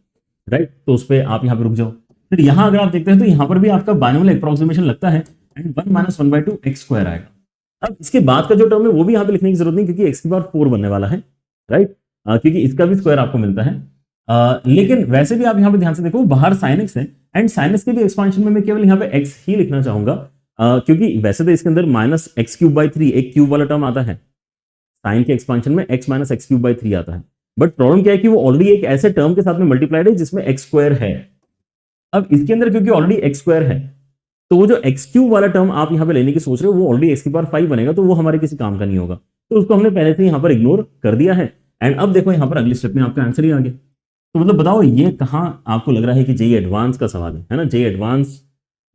राइट। तो उस पर आप यहाँ पे रुक जाओ। फिर यहाँ अगर आप देखते हैं तो यहाँ पर भी आपका बाइनोमियल एप्रोक्सीमेशन लगता है एंड 1 - 1/2 एक्स स्क्वायर आएगा। अब इसके बाद का जो टर्म है वो भी यहाँ पे लिखने की जरूरत नहीं, क्योंकि एक्स की पावर 4 बनने वाला है, राइट, क्योंकि इसका भी स्क्वायर आपको मिलता है। लेकिन वैसे भी आप यहाँ पे ध्यान से देखो, बाहर साइन एक्स है एंड साइन एक्स के भी एक्सपांशन में मैं केवल यहाँ पे एक्स ही लिखना चाहूंगा, क्योंकि वैसे तो इसके अंदर -x³/3 एक क्यूब वाला टर्म आता है, साइन के एक्सपांशन में x - x³/3 आता है। बट प्रॉब्लम क्या है कि वो ऑलरेडी एक ऐसे टर्म के साथ में मल्टीप्लाइड है जिसमें एक्स स्क्वायर है। अब इसके अंदर क्योंकि ऑलरेडी एक्स स्क्वायर है, तो वो जो x³ वाला टर्म आप यहाँ पे लेने की सोच रहे हो वो ऑलरेडी x की पावर 5 बनेगा, तो वो हमारे किसी काम का नहीं होगा, तो उसको हमने पहले से यहाँ पर इग्नोर कर दिया है। एंड अब देखो यहाँ पर अगले स्टेप में आपका आंसर ही आ गया। तो मतलब बताओ ये कहाँ आपको लग रहा है कि जेईई एडवांस का सवाल है ना, जेईई एडवांस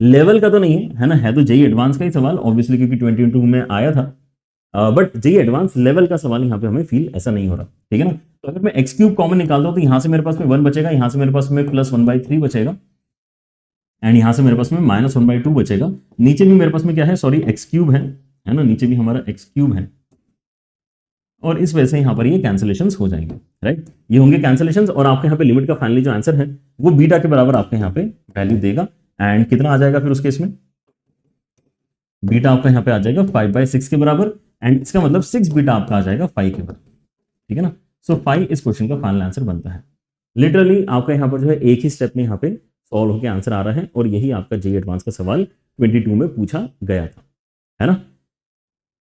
लेवल का तो नहीं है, है ना, है तो जेईई एडवांस का ही सवाल ऑब्वियसली, क्योंकि 2022 में आया था, बट जेईई एडवांस लेवल का सवाल यहाँ पे हमें फील ऐसा नहीं हो रहा, ठीक है ना। तो अगर मैं x³ कॉमन निकालता हूँ तो यहाँ से मेरे पास में 1 बचेगा, यहाँ से मेरे पास में +1/3 बचेगा एंड यहाँ से मेरे पास में -1/2 बचेगा। नीचे भी मेरे पास में क्या है, सॉरी x³ है ना, नीचे भी हमारा x³ है, और इस वजह से यहाँ पर ये कैंसिलेशंस हो जाएंगे, राइट, ये होंगे कैंसिलेशंस। और आपके यहाँ पे लिमिट का फाइनली जो आंसर है वो बीटा के बराबर आपके यहाँ पे वैल्यू देगा। एंड कितना आ जाएगा फिर उस केस में, बीटा आपका यहाँ पे आ जाएगा 5/6 के बराबर, एंड इसका मतलब 6 बीटा आपका आ जाएगा 5 के बराबर, ठीक है ना। सो 5 इस क्वेश्चन का फाइनल आंसर बनता है। लिटरली आपका यहाँ पर जो है एक ही स्टेप में यहाँ पे सॉल्व होकर आंसर आ रहा है, और यही आपका जेईई एडवांस का सवाल 22 में पूछा गया था, है ना।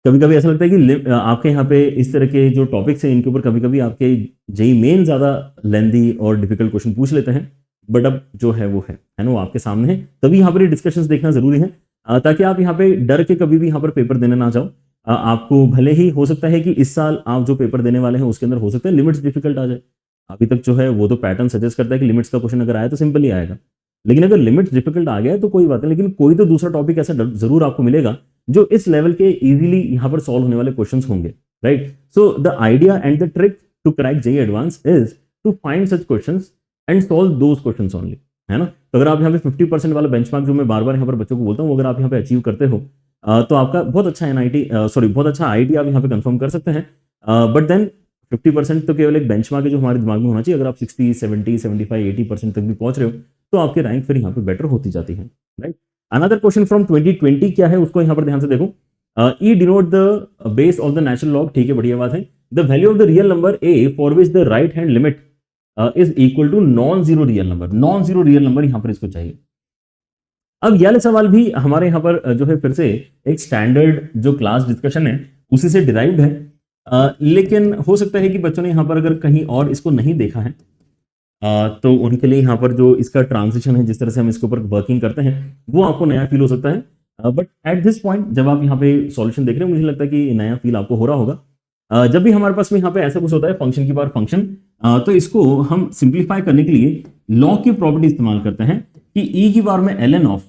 कभी कभी ऐसा लगता है कि आपके यहाँ पे इस तरह के जो टॉपिक्स हैं इनके ऊपर कभी कभी आपके जेईई मेन ज्यादा लेंदी और डिफिकल्ट क्वेश्चन पूछ लेते हैं, बट अब जो है वो है ना, वो आपके सामने है। तभी यहाँ पर ये डिस्कशंस देखना जरूरी है, ताकि आप यहाँ पे डर के कभी भी यहाँ पर पेपर देने ना जाओ। आपको भले ही हो सकता है कि इस साल आप जो पेपर देने वाले हैं उसके अंदर हो सकता है लिमिट्स डिफिकल्ट आ जाए। अभी तक जो है वो तो पैटर्न सजेस्ट करता है कि लिमिट्स का क्वेश्चन अगर आया तो सिंपल ही आएगा, लेकिन अगर लिमिट्स डिफिकल्ट आ गया तो कोई बात नहीं, लेकिन कोई तो दूसरा टॉपिक ऐसा जरूर आपको मिलेगा जो इस लेवल के इजीली यहाँ पर सॉल्व होने वाले क्वेश्चंस होंगे, right. So the idea and the trick to crack JEE advance is to find such questions and solve those questions only, है ना। तो अगर आप यहाँ पे 50% वाला बेंचमार्क जो मैं बार बार यहाँ पर बच्चों को बोलता हूँ, अगर आप यहाँ पे अचीव करते हो तो आपका बहुत अच्छा बहुत अच्छा आईटी आप यहाँ पे कंफर्म कर सकते हैं। बट देन 50% तो केवल एक बेंचमार्क है जो हमारे दिमाग में होना चाहिए। अगर आप 60, 70, 75, 80% तक भी पहुंच रहे हो तो आपकी रैंक फिर यहाँ पे बेटर होती जाती है, राइट। अनदर क्वेश्चन फ्रॉम 2020 क्या है उसको यहाँ पर ध्यान से देखो। E denote the base of the natural log, ठीक है, बढ़िया बात है। The value of the real number a for which the right hand limit is equal to non zero real number. Non zero real number यहाँ पर इसको चाहिए। अब यह सवाल भी हमारे यहाँ पर जो है फिर से एक स्टैंडर्ड जो क्लास डिस्कशन है उसी से डिराइव्ड है, लेकिन हो सकता है कि बच्चों ने यहाँ पर अगर कहीं और इसको नहीं देखा है तो उनके लिए यहाँ पर जो इसका ट्रांजिशन है, जिस तरह से हम इसके ऊपर वर्किंग करते हैं, वो आपको नया फील हो सकता है। बट एट दिस पॉइंट जब आप यहाँ पे सॉल्यूशन देख रहे हैं, मुझे लगता है कि नया फील आपको हो रहा होगा। जब भी हमारे पास में यहाँ पे ऐसा कुछ होता है फंक्शन की पावर फंक्शन, तो इसको हम सिंप्लीफाई करने के लिए लॉग की प्रॉपर्टी इस्तेमाल करते हैं कि e की पावर में ln ऑफ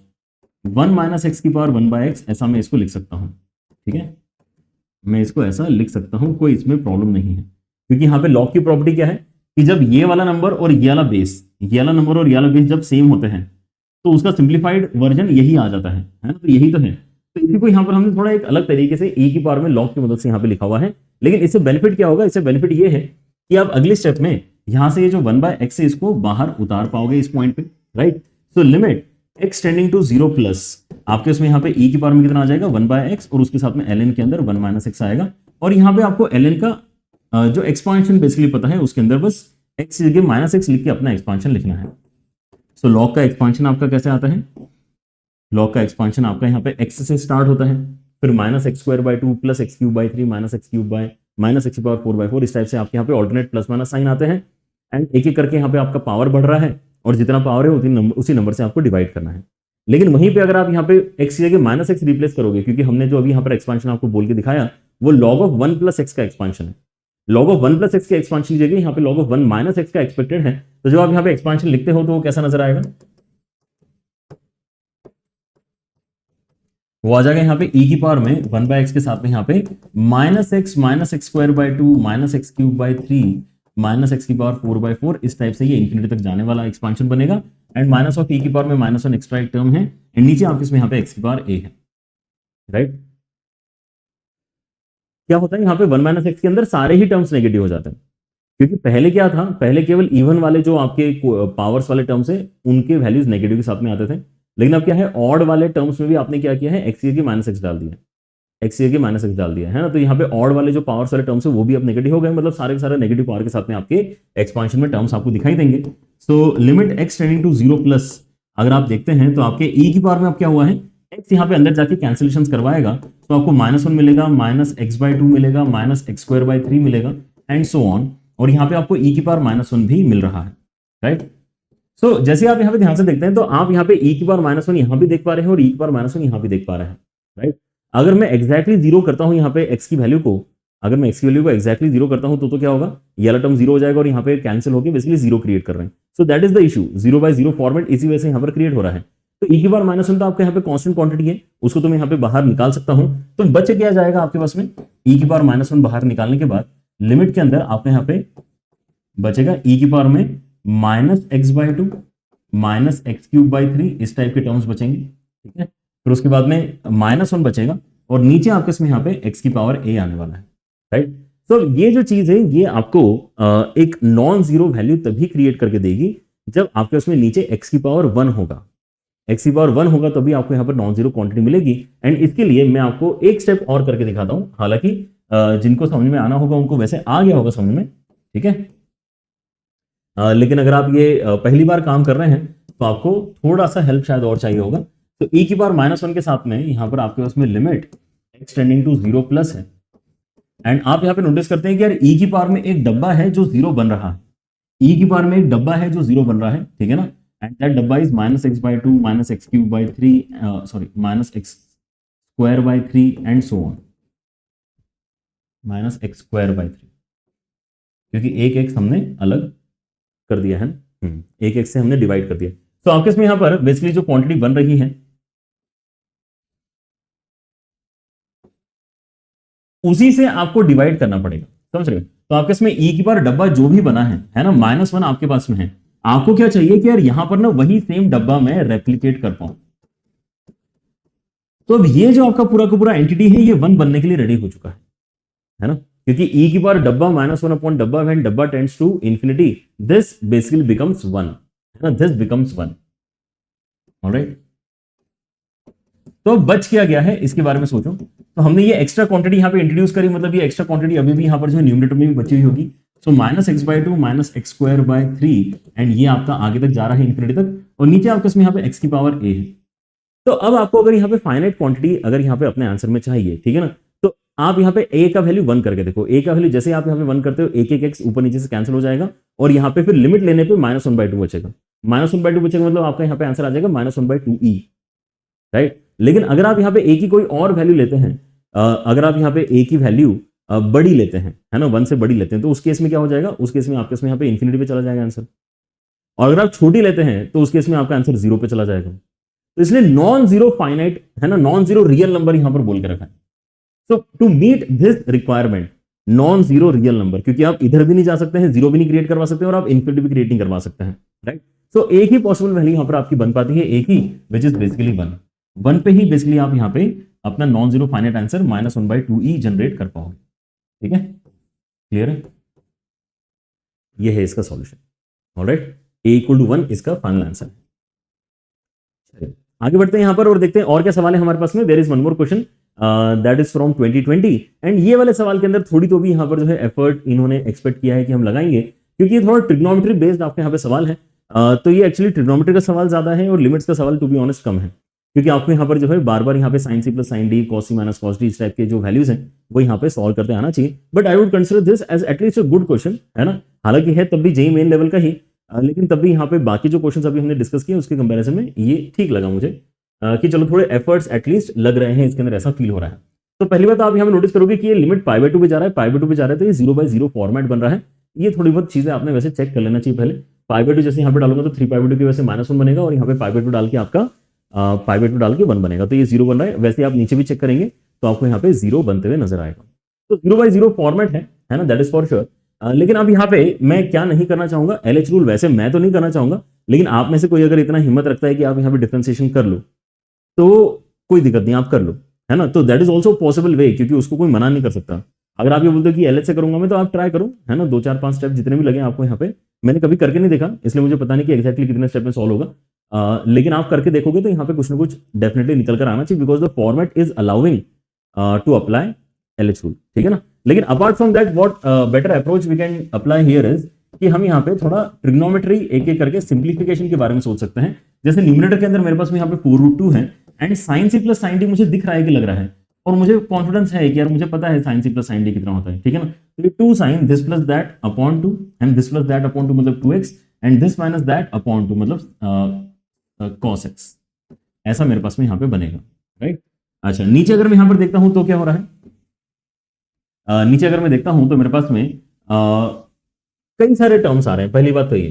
1 - x की पावर 1/x, ऐसा मैं इसको लिख सकता हूँ, ठीक है, मैं इसको ऐसा लिख सकता हूँ, कोई इसमें प्रॉब्लम नहीं है। क्योंकि यहाँ पे लॉग की प्रॉपर्टी क्या है कि जब ये वाला नंबर और ये वाला बेस, ये वाला नंबर और ये वाला बेस जब सेम होते हैं तो उसका सिंप्लीफाइड वर्जन यही आ जाता है ना, तो यही तो है। तो इसी को यहाँ पर हमने थोड़ा एक अलग तरीके से e की पावर में लॉग की मदद से यहाँ पे लिखा हुआ है। लेकिन इससे बेनिफिट क्या होगा, इससे बेनिफिट ये है कि आप अगले स्टेप में यहाँ से ये जो 1/x है इसको बाहर उतार पाओगे इस पॉइंट पे, right. So limit x tending to 0 plus आपके उसमें यहाँ पे e की पावर में कितना आ जाएगा 1/x, और उसके साथ में ln के अंदर 1 - x आएगा। और यहाँ पे आपको ln का जो एक्सपांशन बेसिकली पता है, उसके अंदर बस x की जगह -x लिख के अपना एक्सपांशन लिखना है। सो लॉग का एक्सपांशन आपका कैसे आता है, लॉग का एक्सपांशन आपका यहाँ पे x से स्टार्ट होता है, फिर -x²/2 + x³/3 -x³ x 4/4, इस टाइप से आपके यहाँ पे ऑल्टरनेट प्लस माइनस साइन आते हैं। एंड एक एक करके यहाँ पे आपका पावर बढ़ रहा है, और जितना पावर है उसी नंबर से आपको डिवाइड करना है। लेकिन वहीं पे अगर आप यहाँ पे x की जगह -x रिप्लेस करोगे, क्योंकि हमने जो अभी यहाँ पर एक्सपांशन आपको बोल के दिखाया वो log of 1 + x का एक्सपांशन है। log of 1 + x के एक्सपांशन की जगह यहाँ पे log of 1 - x का एक्सपेक्टेड है। तो जब आप यहाँ पे एक्सपांशन लिखते हो तो वो कैसा नजर आएगा, वो आ जाएगा यहाँ पे e की पावर में 1/x के साथ में यहाँ पे -x -x² 2 -x³ 3 -x की पावर 4/4 इस टाइप से ये इंफिनिटी तक जाने वाला एक्सपांशन बनेगा। एंड माइनस ऑफ e की पावर में -1 एक्स्ट्रा एक टर्म है एंड नीचे आपके इसमें यहाँ पे x की पावर a है, राइट। क्या होता है यहाँ पे 1 - x के अंदर सारे ही टर्म्स नेगेटिव हो जाते हैं, क्योंकि पहले क्या था, पहले केवल इवन वाले जो आपके पावर्स वाले टर्म्स है उनके वैल्यूज नेगेटिव के साथ में आते थे, लेकिन अब क्या है ऑड वाले टर्म्स में भी आपने क्या किया है x की -x डाल दिया, x की -x डाल दिया है ना। तो यहाँ पे ऑड वाले जो पावर्स वाले टर्म्स है वो भी अब नेगेटिव हो गए, मतलब सारे के सारे नेगेटिव पावर के साथ में आपके एक्सपांशन में टर्म्स आपको दिखाई देंगे। So limit x tending to 0 plus अगर आप देखते हैं तो आपके e की पावर में अब क्या हुआ है, x यहाँ पे अंदर जाके कैंसिलेशन करवाएगा तो आपको -1 मिलेगा, -x/2 मिलेगा, -x²/3 मिलेगा एंड सो ऑन। और यहाँ पे आपको e की पावर -1 भी मिल रहा है, राइट। सो जैसे आप यहाँ पे ध्यान से देखते हैं तो आप यहाँ पे e की पावर -1 यहाँ भी देख पा रहे हैं और e की पावर -1 यहाँ भी देख पा रहे हैं, राइट। अगर मैं एक्जैक्टली जीरो करता हूँ यहाँ पे x की वैल्यू को, अगर मैं x की वैल्यू को एक्जैक्टली जीरो करता हूँ तो क्या होगा, ये वाला टर्म जीरो हो जाएगा और यहाँ पे कैंसिल होकर बेसिकली जीरो क्रिएट कर रहे हैं। सो that is the issue, 0/0 format इसी वजह से यहाँ पर क्रिएट हो रहा है। तो e की पावर -1 तो आपके यहाँ पे कांस्टेंट क्वांटिटी है, उसको तो मैं यहाँ पे बाहर निकाल सकता हूँ। तो बच क्या जाएगा आपके पास में, e की पावर -1 बाहर निकालने के बाद लिमिट के अंदर आपके यहाँ पे बचेगा e की पावर में -x/2 -x³ 3 इस टाइप के टर्म्स बचेंगे, ठीक है। फिर उसके बाद में -1 बचेगा और नीचे आपके इसमें यहाँ पे x की पावर a आने वाला है, राइट। तो ये जो चीज है ये आपको एक नॉन जीरो वैल्यू तभी क्रिएट करके देगी जब आपके उसमें नीचे x की पावर 1 होगा, x की पावर 1 होगा तभी आपको यहाँ पर नॉन जीरो क्वांटिटी मिलेगी। एंड इसके लिए मैं आपको एक स्टेप और करके दिखाता हूँ, हालांकि जिनको समझ में आना होगा उनको वैसे आ गया होगा समझ में, ठीक है। लेकिन अगर आप ये पहली बार काम कर रहे हैं तो आपको थोड़ा सा हेल्प शायद और चाहिए होगा। तो e की पावर -1 के साथ में यहाँ पर आपके पास में limit x tending to 0 plus है एंड आप यहाँ पे नोटिस करते हैं कि यार e की पावर में एक डब्बा है जो 0 बन रहा है, e की पावर में एक डब्बा है जो 0 बन रहा है, ठीक है ना। एंड दैट डब्बा is -x/2 -x³/3 sorry -x²/3 and so on, -x²/3 क्योंकि एक x हमने अलग कर दिया है ना, एक x से हमने डिवाइड कर दिया। तो आपके इसमें यहां पर बेसिकली जो क्वांटिटी बन रही है उसी से आपको डिवाइड करना पड़ेगा, समझ रहे हो। तो आपके इसमें e की पावर डब्बा जो भी बना है ना, -1 आपके पास में है, आपको क्या चाहिए कि यार यहां पर ना वही सेम डब्बा मैं रेप्लिकेट कर पाऊं। तो अब ये जो आपका पूरा का पूरा एंटिटी है ये 1 बनने के लिए रेडी हो चुका है ना, क्योंकि e की पावर डब्बा -1 अपॉन डब्बा व्हेन डब्बा tends to infinity this basically becomes 1, है ना, दिस बिकम्स 1, ऑलराइट। तो बच क्या गया है इसके बारे में सोचो। तो हमने ये एक्स्ट्रा क्वांटिटी यहाँ पे इंट्रोड्यूस करी, मतलब ये एक्स्ट्रा क्वांटिटी अभी भी यहाँ पर जो है न्यूमरेटर में भी बची हुई होगी। सो -x/2 -x²/3 एंड ये आपका आगे तक जा रहा है इंफिनिटी तक और नीचे आपके इसमें यहाँ पे x की पावर a है। तो अब आपको अगर यहाँ पे फाइनाइट क्वांटिटी अगर यहाँ पे अपने आंसर में चाहिए, ठीक है ना, तो आप यहाँ पे a का वैल्यू 1 करके देखो। a का वैल्यू जैसे आप यहाँ पे 1 करते हो एक x ऊपर नीचे से कैंसिल हो जाएगा और यहाँ पे फिर लिमिट लेने पे -1/2 बचेगा, -1/2 बचेगा, मतलब आपका यहाँ पे आंसर आ जाएगा -1/2e, राइट। लेकिन अगर आप यहाँ पे a की कोई और वैल्यू लेते हैं, अगर आप यहाँ पे a की वैल्यू बड़ी लेते हैं, है ना, 1 से बड़ी लेते हैं, तो उस केस में क्या हो जाएगा, उस केस में आपके इसमें यहाँ पे इंफिनिटी पे चला जाएगा आंसर। और अगर आप छोटी लेते हैं तो उस केस में आपका आंसर 0 पे चला जाएगा। तो इसलिए नॉन जीरो फाइनाइट, है ना, नॉन जीरो रियल नंबर यहां पर बोल के रखा है। So to meet this requirement non zero real number, क्योंकि आप इधर भी नहीं जा सकते हैं, जीरो भी नहीं क्रिएट करवा सकते हैं और आप इंफिनिटी भी क्रिएट नहीं करवा सकते हैं, राइट। सो एक ही पॉसिबल वैल्यू यहां पर आपकी बन पाती है, एक ही, विच इज बेसिकली 1 पे ही बेसिकली आप यहाँ पे अपना non zero finite answer -1/2e generate कर पाओगे, ठीक है, क्लियर है। ये है इसका सॉल्यूशन, ऑलराइट। a = 1 इसका फाइनल आंसर है। आगे बढ़ते हैं यहां पर और देखते हैं और क्या सवाल है हमारे पास में। There is one more question that is from 2020 and ये वाले सवाल के अंदर थोड़ी तो भी यहां पर जो है एफर्ट इन्होंने एक्सपेक्ट किया है कि हम लगाएंगे, क्योंकि ये थोड़ा ट्रिग्नोमेट्री बेस्ड आपके यहाँ पे सवाल है। तो ये एक्चुअली ट्रिग्नोमेट्री का सवाल ज्यादा है और लिमिट्स का सवाल टू बी ऑनेस्ट कम है, क्योंकि आपको यहाँ पर जो है बार बार यहाँ पे sin c + sin d cos c - cos d इस टाइप के जो वैल्यूज हैं वो यहाँ पे सॉल्व करते आना चाहिए। But I would consider this as at least a good question, है ना, हालांकि है तब भी जेईई मेन लेवल का ही, लेकिन तब भी यहाँ पे बाकी जो क्वेश्चन अभी हमने डिस्कस किए उसके कंपैरिजन में ये ठीक लगा मुझे कि चलो थोड़े एफर्ट्स एटलीस्ट लग रहे हैं इसके अंदर, ऐसा फील हो रहा है। तो पहली बात आप यहाँ पे नोटिस करोगे कि ये लिमिट π/2 पे जा रहा है, π/2 पे जा रहा है, तो ये 0/0 फॉर्मेट बन रहा है। ये थोड़ी बहुत चीजें आपने वैसे चेक कर लेना चाहिए पहले। π/2 जैसे यहाँ पे डालूंगा तो 3π/2 की वजह से -1 बनेगा और यहाँ पे π/2 डाल के आपका पाई बाय 2 डाल के 1 बनेगा, तो ये 0 बन रहा है। वैसे आप नीचे भी चेक करेंगे तो आपको यहाँ पे 0 बनते हुए नजर आएगा। तो 0/0 फॉर्मेट है ना, दैट इज फॉर श्योर। लेकिन अब यहाँ पे मैं क्या नहीं करना चाहूंगा, LH रूल वैसे मैं तो नहीं करना चाहूंगा, लेकिन आप में से कोई अगर इतना हिम्मत रखता है कि आप यहाँ पे डिफरेंशिएशन कर लो तो कोई दिक्कत नहीं, आप कर लो, है ना। तो that is also possible way, क्योंकि उसको कोई मना नहीं कर सकता। अगर आप ये बोलते हो कि LH से करूंगा मैं, तो आप ट्राई करो, है ना, 2 4 5 स्टेप जितने भी लगे आपको यहाँ पे। मैंने कभी करके नहीं देखा, इसलिए मुझे पता नहीं कि एक्जैक्टली कितने स्टेप में सॉल्व होगा, लेकिन आप करके देखोगे तो यहाँ पे कुछ ना कुछ डेफिनेटली निकल कर आना चाहिए, because the format is allowing to apply LH rule, ठीक है ना। लेकिन apart from that what better approach we can apply here is कि हम यहाँ पे थोड़ा ट्रिग्नोमेट्री एक एक करके सिंप्लीफिकेशन के बारे में सोच सकते हैं। जैसे न्यूमरेटर के अंदर मेरे पास में यहाँ पे 4√2 है and sin c plus sin d मुझे दिख रहा है कि लग रहा है, और मुझे कॉन्फिडेंस है कि यार मुझे पता है sin c plus sin d कितना होता है, ठीक है ना। तो ये 2 sin this plus that upon 2 and this plus that upon 2 मतलब 2x and this minus that upon 2 मतलब cos x, ऐसा मेरे पास में यहाँ पे बनेगा, राइट। अच्छा, नीचे अगर मैं यहाँ पर देखता हूं तो क्या हो रहा है, नीचे अगर मैं देखता हूं तो मेरे पास में कई सारे टर्म्स आ रहे हैं। पहली बात तो ये,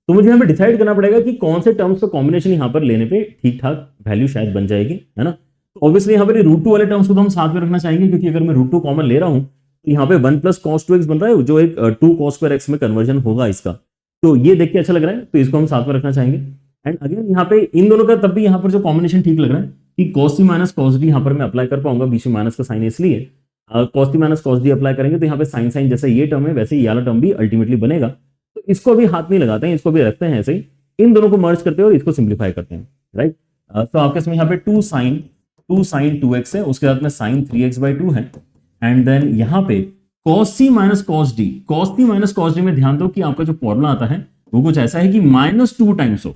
तो मुझे यहाँ पे डिसाइड करना पड़ेगा कि कौन से टर्म्स का कॉम्बिनेशन यहाँ पर लेने पे ठीक ठाक वैल्यू शायद बन जाएगी, है ना। तो ऑब्वियसली यहाँ पर √2 वाले टर्म्स को तो हम साथ में रखना चाहेंगे, क्योंकि अगर मैं √2 कॉमन ले रहा हूँ तो यहाँ पे 1 + cos 2x बन रहा है, जो एक 2 cos square x में कन्वर्जन होगा इसका। तो ये देख के अच्छा लग रहा है, तो इसको हम साथ में रखना चाहेंगे। एंड अगेन यहाँ पे इन दोनों का तब भी यहाँ पर जो कॉम्बिनेशन ठीक लग रहा है कि cos c - cos d यहाँ पर मैं अप्लाई कर पाऊंगा, बीच में माइनस का साइन है इसलिए cos c - cos d apply करेंगे तो यहाँ पे sin जैसे ये टर्म है वैसे ये वाला टर्म भी अल्टीमेटली बनेगा। तो इसको भी हाथ नहीं लगाते हैं, इसको भी रखते हैं ऐसे ही, इन दोनों को मर्ज करते हैं और इसको सिंप्लीफाई करते हैं, राइट। तो आपके इसमें यहाँ पे 2 sin 2x है, उसके साथ में sin 3x/2 है एंड देन यहाँ पे cos c - cos d में ध्यान दो कि आपका जो फॉर्मूला आता है वो कुछ ऐसा है कि -2 times of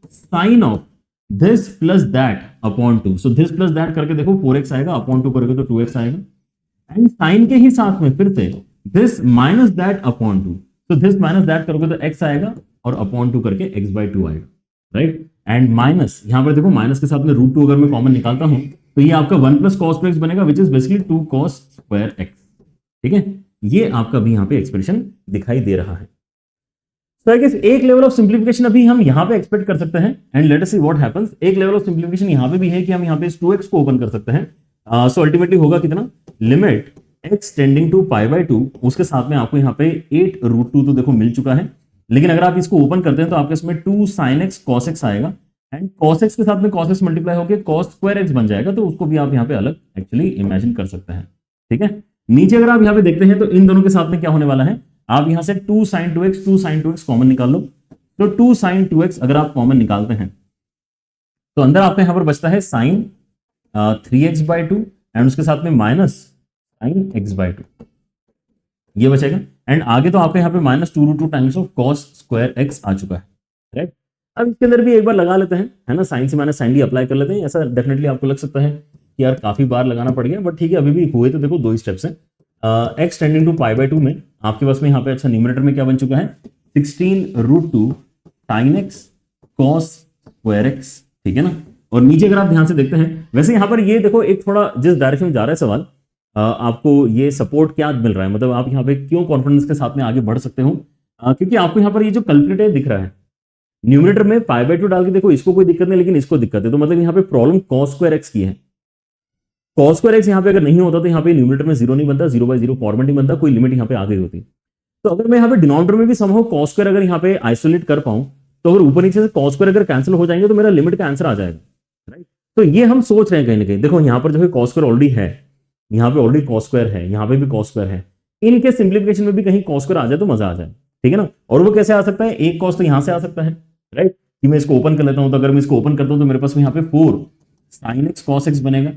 sine of this plus that upon 2। So this plus that करके देखो 4x आएगा, अपॉन 2 करोगे तो 2x आएगा एंड साइन के ही साथ में फिर से दिस माइनस दैट अपॉन 2। तो दिस माइनस दैट करोगे तो x आएगा और अपॉन 2 करके x/2 आएगा, राइट। एंड माइनस यहां पर देखो माइनस के साथ में √2 अगर मैं कॉमन निकालता हूं तो ये आपका 1 + cos 2x बनेगा, which is basically 2 cos square x, ठीक है। ये आपका भी यहां पे एक्सप्रेशन दिखाई दे रहा है। तो आई गेस एक लेवल ऑफ सिंप्लीफिकेशन अभी हम यहां पे एक्सपेक्ट कर सकते हैं and let us see what happens. एक लेवल ऑफ सिंप्लीफिकेशन यहां पे भी है कि हम यहां पे इस 2x को ओपन कर सकते हैं। सो अल्टीमेटली होगा कितना, लिमिट x टेंडिंग टू π/2, उसके साथ में आपको यहाँ पे 8√2 तो देखो मिल चुका है, लेकिन अगर आप इसको ओपन करते हैं तो आपके इसमें 2 sin x cos x आएगा एंड cos x के साथ में cos x मल्टीप्लाई होकर cos square x बन जाएगा। तो उसको भी आप यहाँ पे अलग एक्चुअली इमेजिन कर सकते हैं, ठीक है। नीचे अगर आप यहाँ पे देखते हैं तो इन दोनों के साथ में क्या होने वाला है, आप यहां से 2 sin 2x कॉमन निकाल लो। तो 2 sin 2x अगर आप कॉमन निकालते हैं तो अंदर आपका यहां पर बचता है sin 3x/2 एंड उसके साथ में माइनस sin x/2 ये बचेगा एंड आगे तो आपके यहाँ पे -2√2 times of cos square x आ चुका है, राइट। अब इसके अंदर भी एक बार लगा लेते हैं, है ना, sin c - sin d apply कर लेते हैं। ऐसा डेफिनेटली आपको लग सकता है कि यार काफी बार लगाना पड़ गया, बट ठीक है, अभी भी हुए तो देखो 2 ही स्टेप्स हैं। x टेंडिंग टू π/2 में आपके पास में यहाँ पे अच्छा न्यूमरेटर में क्या बन चुका है, 16√2 sin x cos square x, ठीक है ना। और नीचे अगर आप ध्यान से देखते हैं, वैसे यहाँ पर ये देखो एक थोड़ा जिस डायरेक्शन में जा रहा है सवाल, आपको ये सपोर्ट क्या मिल रहा है, मतलब आप यहाँ पे क्यों कॉन्फिडेंस के साथ में आगे बढ़ सकते हो, क्योंकि आपको यहाँ पर ये जो कल्प्रिट है दिख रहा है न्यूमरेटर में π/2 डाल के देखो, इसको कोई दिक्कत नहीं लेकिन इसको दिक्कत है। तो मतलब यहाँ पे प्रॉब्लम cos square x की है। cos square x यहाँ पे अगर नहीं होता तो यहाँ पे न्यूमरेटर में 0 नहीं बनता, 0/0 फॉर्मेट नहीं बनता, कोई लिमिट यहाँ पे आ गई होती। तो अगर मैं यहाँ पे डिनोमिनेटर में भी समहाउ cos square अगर यहाँ पे आइसोलेट कर पाऊं, तो अगर ऊपर नीचे से cos square अगर कैंसिल हो जाएंगे तो मेरा लिमिट का आंसर आ जाएगा, राइट। तो ये हम सोच रहे हैं कहीं ना कहीं, देखो यहाँ पर जो है cos square ऑलरेडी है, यहाँ पे ऑलरेडी cos square है, यहाँ पे भी cos square है, इनके सिंप्लीफिकेशन में भी कहीं cos square आ जाए तो मजा आ जाए, ठीक है ना। और वो कैसे आ सकता है, एक cos तो यहाँ से आ सकता है, राइट, कि मैं इसको ओपन कर लेता हूं। तो अगर मैं इसको ओपन करता हूं तो मेरे पास में यहाँ पे 4 sin x cos x बनेगा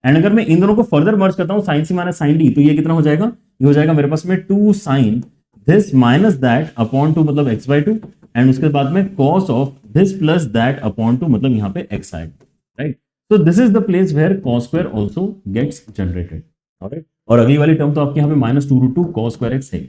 एंड अगर मैं इन दोनों को फर्दर मर्ज करता हूं sin c - sin d, तो ये कितना हो जाएगा, ये हो जाएगा मेरे पास में 2 sin this minus that upon 2 मतलब x/2 एंड उसके बाद में cos of this plus that upon 2 मतलब यहाँ पे x आएगा, right. So this is the place where cos square also gets generated, alright। और अगली वाली टर्म तो आपके यहाँ पे -2√2 cos square x है।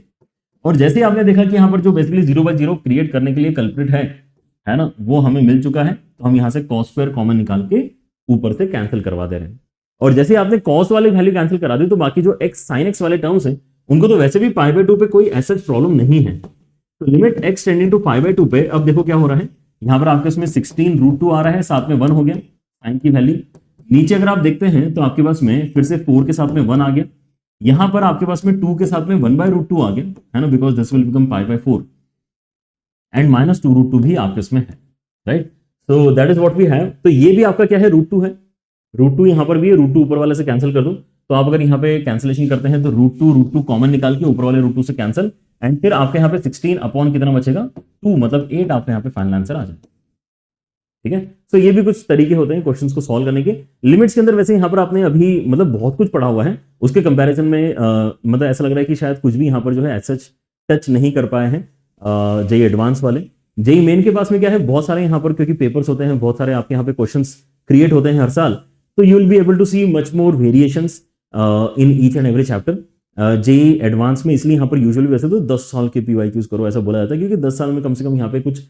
और जैसे ही आपने देखा कि यहाँ पर जो बेसिकली 0/0 क्रिएट करने के लिए कल्प्रिट है ना, वो हमें मिल चुका है। तो हम यहाँ से cos square कॉमन निकाल के ऊपर से कैंसिल करवा दे रहे हैं। और जैसे आपने cos वाली वैल्यू कैंसिल करा दी तो बाकी जो x sin x वाले टर्म्स हैं उनको तो वैसे भी π/2 पे कोई ऐसा प्रॉब्लम नहीं है। तो लिमिट x टेंडिंग टू π/2 पे अब देखो क्या हो रहा है यहाँ पर आपके इसमें 16√2 आ रहा है, साथ में 1 हो गया साइन की वैल्यू। नीचे अगर आप देखते हैं तो आपके पास में फिर से 4 के साथ में 1 आ गया, यहां पर आपके पास में 2 के साथ में 1/√2 आ गया है ना, because this will become π/4 and -2√2 भी आपके इसमें है, right. So that is what we have. तो ये भी आपका क्या है, √2 है, √2 यहां पर भी है, √2 ऊपर वाले से कैंसिल कर दो। तो आप अगर यहाँ पे कैंसिलेशन करते हैं तो √2 कॉमन निकाल के ऊपर वाले √2 से कैंसिल, एंड फिर आपके यहाँ पे 16 अपॉन कितना बचेगा, 2, मतलब 8 आपके यहाँ पे फाइनल आंसर आ जाएगा। ठीक है, तो ये भी कुछ तरीके होते हैं क्वेश्चंस को सॉल्व करने के। लिमिट्स के अंदर वैसे यहाँ पर आपने अभी मतलब बहुत कुछ पढ़ा हुआ है, उसके कंपैरिजन में मतलब ऐसा लग रहा है कि शायद कुछ भी यहाँ पर जो है एज सच टच नहीं कर पाए हैं जेई एडवांस वाले। जेई मेन के पास में क्या है, बहुत सारे यहाँ पर क्योंकि पेपर्स होते हैं, बहुत सारे आपके यहाँ पे क्वेश्चंस क्रिएट होते हैं हर साल, तो you will be able to see much more variations in each and every chapter. JEE advance में इसलिए यहाँ पर यूजुअली वैसे तो 10 साल के पीवाईक्यूज करो ऐसा बोला जाता है, क्योंकि 10 साल में कम से कम यहाँ पे कुछ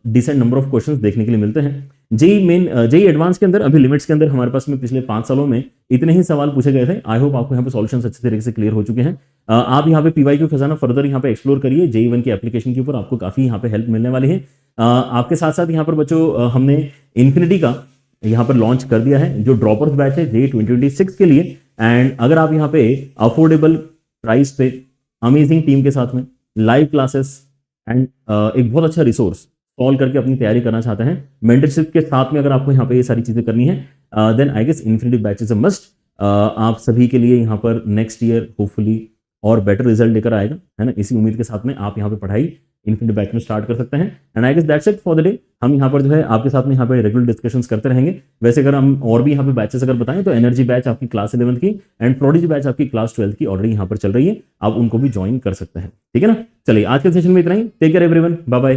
डिसेंट नंबर ऑफ क्वेश्चंस देखने के लिए मिलते हैं। जेई मेन जेई एडवांस के अंदर अभी लिमिट्स के अंदर हमारे पास में पिछले 5 सालों में इतने ही सवाल पूछे गए थे। आई होप आपको यहाँ पे सॉल्यूशंस अच्छे तरीके से क्लियर हो चुके हैं। आप यहाँ पे पीवाईक्यू खजाना फर्दर यहाँ पे एक्सप्लोर करिए, जेई 1 की एप्लीकेशन के ऊपर आपको काफी यहाँ पे हेल्प मिलने वाली है। आपके साथ साथ यहाँ पर बच्चों हमने इन्फिनिटी का यहाँ पर लॉन्च कर दिया है, जो ड्रॉपर्स बैच है जेई 2026 के लिए। एंड अगर आप यहाँ पे अफोर्डेबल प्राइस पे अमेजिंग टीम के साथ में लाइव क्लासेस एंड एक बहुत अच्छा रिसोर्स सॉल्व करके अपनी तैयारी करना चाहते हैं, मेंटरशिप के साथ में अगर आपको यहाँ पे ये सारी चीजें करनी है, then I guess infinity batch is a must. आप सभी के लिए यहाँ पर नेक्स्ट ईयर होपफुली और बेटर रिजल्ट लेकर आएगा, है ना। इसी उम्मीद के साथ में आप यहाँ पे पढ़ाई इन्फिनिटी बैच में स्टार्ट कर सकते हैं। And I guess that's it for the day. हम यहाँ पर जो है आपके साथ में यहाँ पे रेगुलर डिस्कशंस करते रहेंगे। वैसे अगर हम और भी यहाँ पे बैचेस अगर बताएं तो एनर्जी बैच आपकी क्लास 11 की एंड प्रोडिजी बैच आपकी क्लास 12 की ऑलरेडी यहाँ पर चल रही है, आप उनको भी ज्वाइन कर सकते हैं। ठीक है ना, चलिए आज के सेशन में इतना ही। Take care everyone, bye bye.